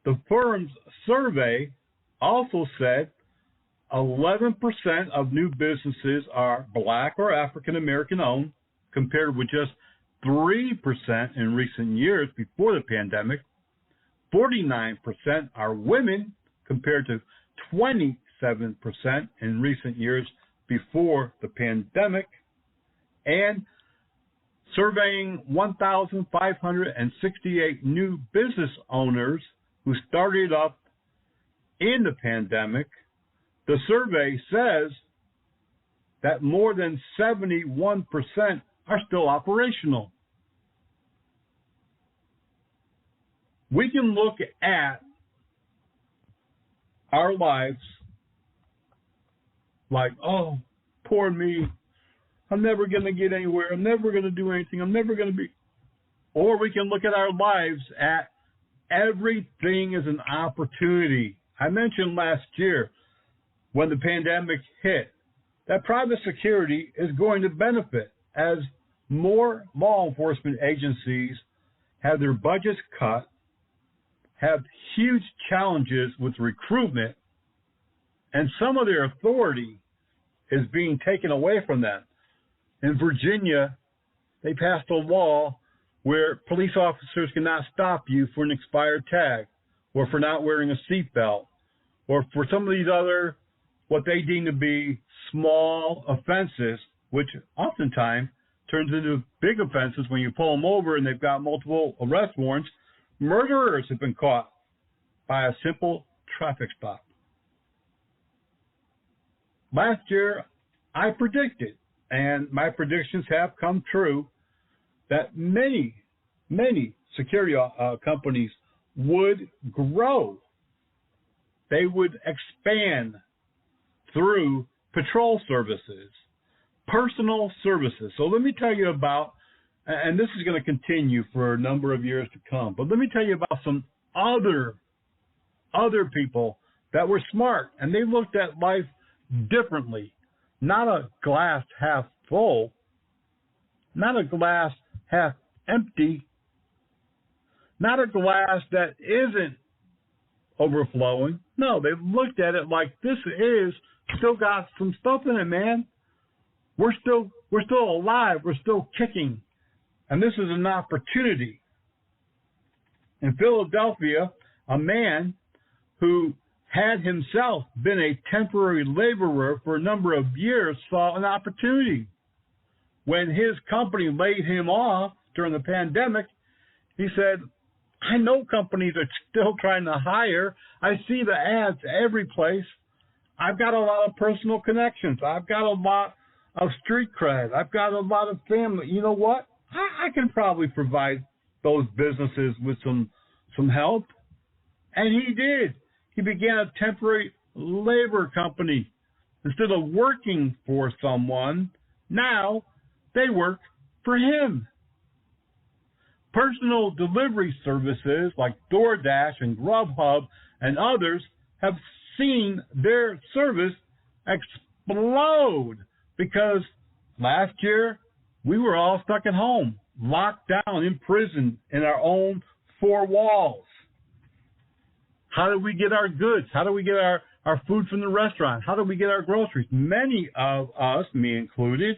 The firm's survey also said 11% of new businesses are Black or African American owned, compared with just 3% in recent years before the pandemic. 49% are women, compared to 27% in recent years before the pandemic. And surveying 1,568 new business owners who started up in the pandemic, the survey says that more than 71% are still operational. We can look at our lives like, oh, poor me, I'm never going to get anywhere, I'm never going to do anything, I'm never going to be. Or we can look at our lives at everything is an opportunity. I mentioned last year when the pandemic hit that private security is going to benefit as more law enforcement agencies have their budgets cut, have huge challenges with recruitment, and some of their authority is being taken away from them. In Virginia, they passed a law where police officers cannot stop you for an expired tag, or for not wearing a seatbelt, or for some of these other, what they deem to be small offenses, which oftentimes turns into big offenses when you pull them over and they've got multiple arrest warrants. Murderers have been caught by a simple traffic stop. Last year, I predicted, and my predictions have come true, that many security companies would grow. They would expand through patrol services, personal services. So let me tell you about, and this is going to continue for a number of years to come, but let me tell you about some other people that were smart, and they looked at life differently. Not a glass half full, not a glass half empty, not a glass that isn't overflowing. No, they looked at it like this is still got some stuff in it, man. We're still alive. We're still kicking. And this is an opportunity. In Philadelphia, a man who had himself been a temporary laborer for a number of years saw an opportunity. When his company laid him off during the pandemic, he said, I know companies are still trying to hire. I see the ads every place. I've got a lot of personal connections. I've got a lot of street cred. I've got a lot of family. You know what? I can probably provide those businesses with some help. And he did. He began a temporary labor company. Instead of working for someone, now they work for him. Personal delivery services like DoorDash and Grubhub and others have seen their service explode because last year we were all stuck at home, locked down, imprisoned in our own four walls. How do we get our goods? How do we get our food from the restaurant? How do we get our groceries? Many of us, me included,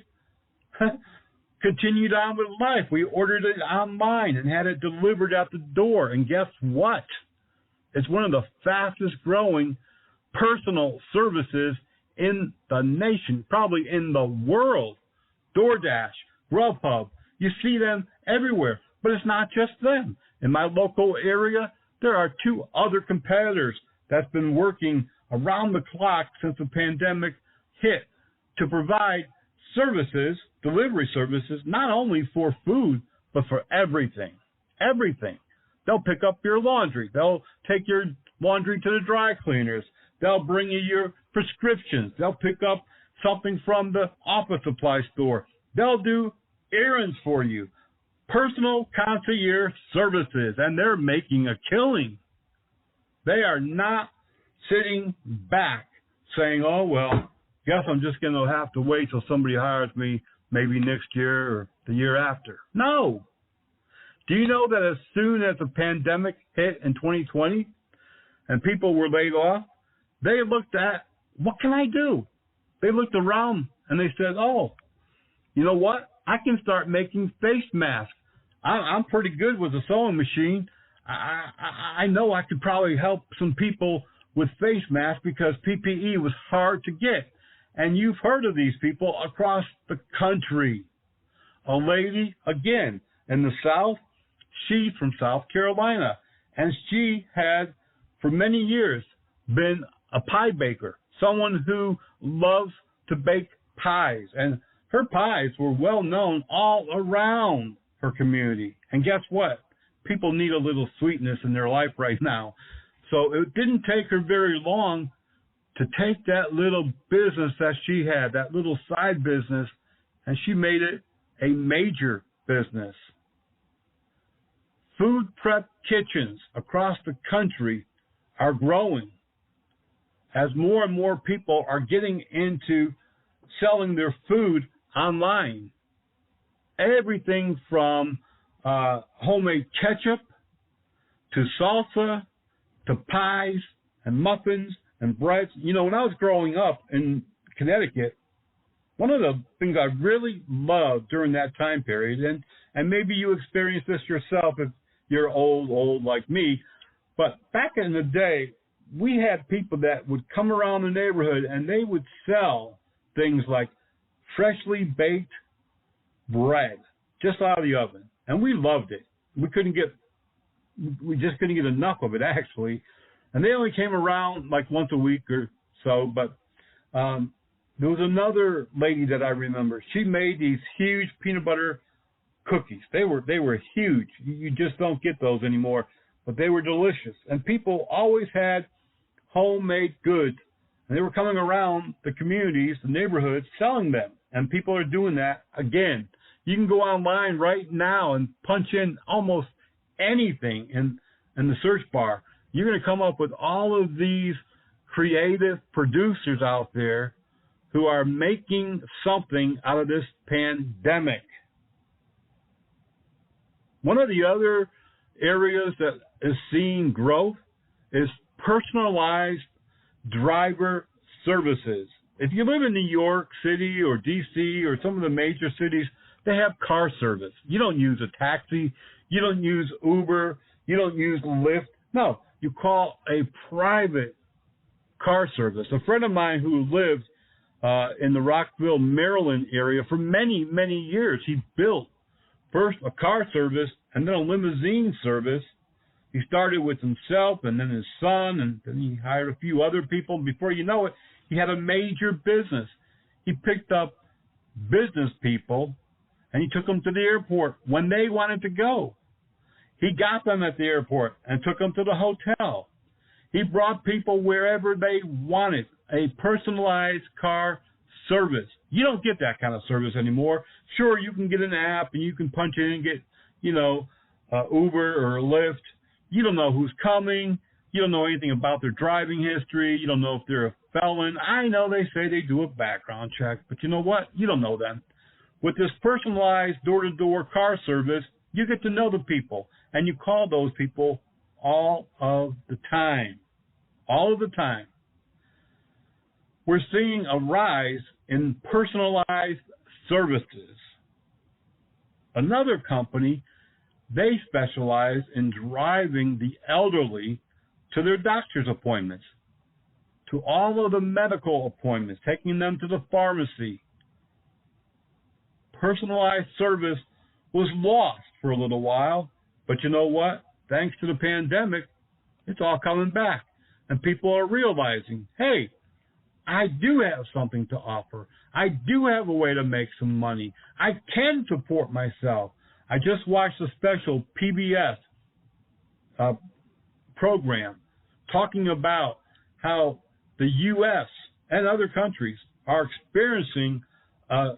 continued on with life. We ordered it online and had it delivered at the door. And guess what? It's one of the fastest growing personal services in the nation, probably in the world. DoorDash, Grubhub, you see them everywhere. But it's not just them. In my local area, there are two other competitors that's been working around the clock since the pandemic hit to provide services, delivery services, not only for food, but for everything. Everything. They'll pick up your laundry. They'll take your laundry to the dry cleaners. They'll bring you your prescriptions. They'll pick up something from the office supply store. They'll do errands for you. Personal concierge services, and they're making a killing. They are not sitting back saying, oh, well, guess I'm just going to have to wait till somebody hires me maybe next year or the year after. No. Do you know that as soon as the pandemic hit in 2020 and people were laid off, they looked at, what can I do? They looked around and they said, oh, you know what? I can start making face masks. I'm pretty good with a sewing machine. I know I could probably help some people with face masks because PPE was hard to get. And you've heard of these people across the country. A lady, again, in the South, she's from South Carolina. And she had, for many years, been a pie baker, someone who loves to bake pies. And her pies were well known all around her community. And guess what? People need a little sweetness in their life right now. So it didn't take her very long to take that little business that she had, that little side business, and she made it a major business. Food prep kitchens across the country are growing as more and more people are getting into selling their food online. Everything from homemade ketchup to salsa to pies and muffins and breads. You know, when I was growing up in Connecticut, one of the things I really loved during that time period, and maybe you experienced this yourself if you're old like me, but back in the day, we had people that would come around the neighborhood and they would sell things like freshly baked bread just out of the oven, and we loved it. We just couldn't get enough of it, actually. And they only came around like once a week or so. But there was another lady that I remember. She made these huge peanut butter cookies. They were huge. You just don't get those anymore, but they were delicious. And people always had homemade goods, and they were coming around the communities, the neighborhoods, selling them. And people are doing that again. You can go online right now and punch in almost anything in the search bar. You're going to come up with all of these creative producers out there who are making something out of this pandemic. One of the other areas that is seeing growth is personalized driver services. If you live in New York City or D.C. or some of the major cities, they have car service. You don't use a taxi. You don't use Uber. You don't use Lyft. No, you call a private car service. A friend of mine who lived in the Rockville, Maryland area for many, many years, he built first a car service and then a limousine service. He started with himself and then his son, and then he hired a few other people. Before you know it, he had a major business. He picked up business people and he took them to the airport when they wanted to go. He got them at the airport and took them to the hotel. He brought people wherever they wanted, a personalized car service. You don't get that kind of service anymore. Sure, you can get an app and you can punch in and get, Uber or Lyft. You don't know who's coming. You don't know anything about their driving history. You don't know if they're a felon. I know they say they do a background check, but you know what? You don't know them. With this personalized door-to-door car service, you get to know the people, and you call those people all of the time. All of the time. We're seeing a rise in personalized services. Another company, they specialize in driving the elderly to their doctor's appointments, to all of the medical appointments, taking them to the pharmacy. Personalized service was lost for a little while, but you know what? Thanks to the pandemic, it's all coming back. And people are realizing, hey, I do have something to offer. I do have a way to make some money. I can support myself. I just watched a special PBS program talking about how the U.S. and other countries are experiencing a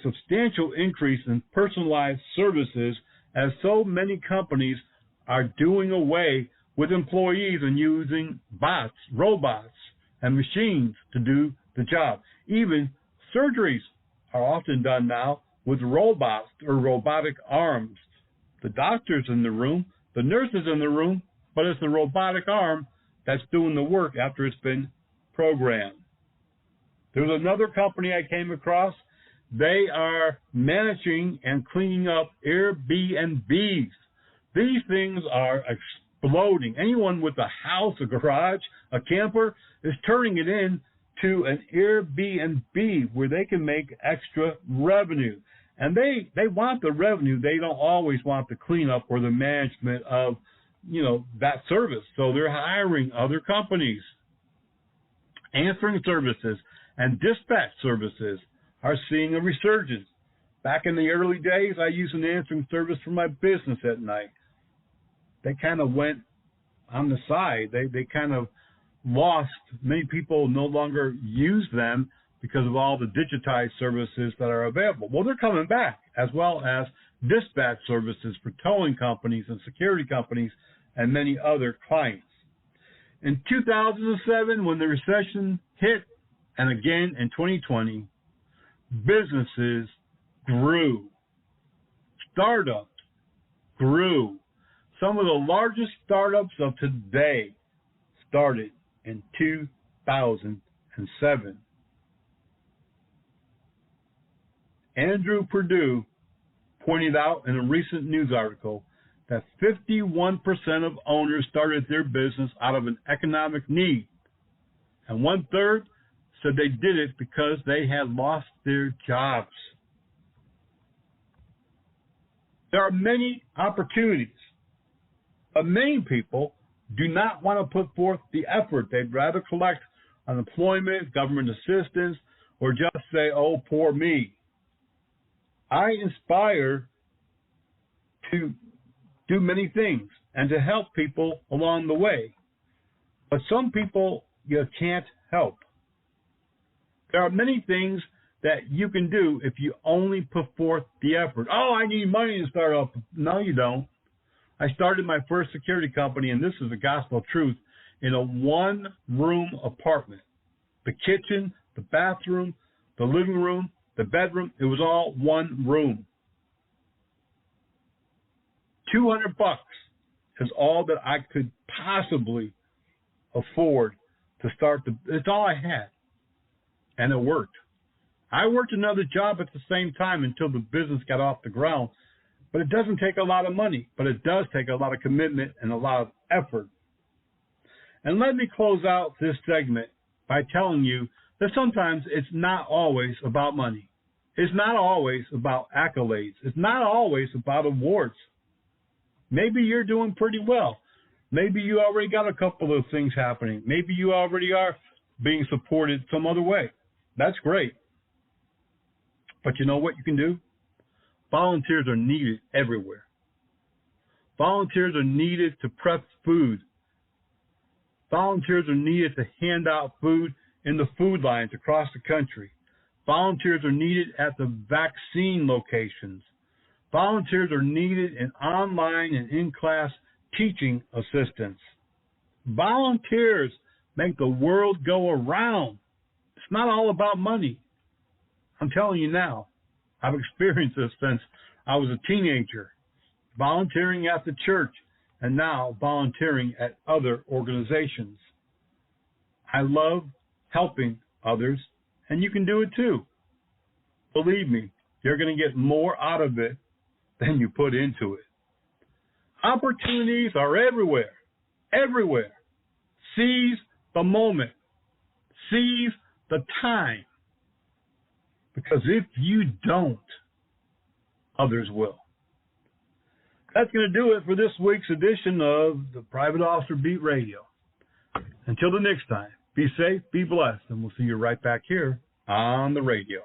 substantial increase in personalized services as so many companies are doing away with employees and using bots, robots, and machines to do the job. Even surgeries are often done now with robots or robotic arms. The doctor's in the room, the nurse is in the room, but it's the robotic arm that's doing the work after it's been programmed. There's another company I came across. They are managing and cleaning up Airbnbs. These things are exploding. Anyone with a house, a garage, a camper is turning it into an Airbnb where they can make extra revenue. And they want the revenue. They don't always want the cleanup or the management of, that service. So they're hiring other companies. Answering services and dispatch services are seeing a resurgence. Back in the early days, I used an answering service for my business at night. They kind of went on the side. They kind of lost. Many people no longer use them because of all the digitized services that are available. Well, they're coming back, as well as dispatch services for towing companies and security companies and many other clients. In 2007, when the recession hit, and again in 2020, businesses grew. Startups grew. Some of the largest startups of today started in 2007. Andrew Purdue pointed out in a recent news article that 51% of owners started their business out of an economic need, and 1/3 said they did it because they had lost their jobs. There are many opportunities, but many people do not want to put forth the effort. They'd rather collect unemployment, government assistance, or just say, oh, poor me. I inspire to do many things and to help people along the way. But some people you can't help. There are many things that you can do if you only put forth the effort. Oh, I need money to start up. No, you don't. I started my first security company, and this is the gospel truth, in a one-room apartment. The kitchen, the bathroom, the living room, the bedroom, it was all one room. $200 is all that I could possibly afford to start. It's all I had, and it worked. I worked another job at the same time until the business got off the ground, but it doesn't take a lot of money, but it does take a lot of commitment and a lot of effort. And let me close out this segment by telling you that sometimes it's not always about money. It's not always about accolades. It's not always about awards. Maybe you're doing pretty well. Maybe you already got a couple of things happening. Maybe you already are being supported some other way. That's great. But you know what you can do? Volunteers are needed everywhere. Volunteers are needed to prep food. Volunteers are needed to hand out food in the food lines across the country. Volunteers are needed at the vaccine locations. Volunteers are needed in online and in-class teaching assistance. Volunteers make the world go around. It's not all about money. I'm telling you now, I've experienced this since I was a teenager, volunteering at the church and now volunteering at other organizations. I love helping others, and you can do it too. Believe me, you're going to get more out of it than you put into it. Opportunities are everywhere, everywhere. Seize the moment. Seize the time. Because if you don't, others will. That's going to do it for this week's edition of the Private Officer Beat Radio. Until the next time, be safe, be blessed, and we'll see you right back here on the radio.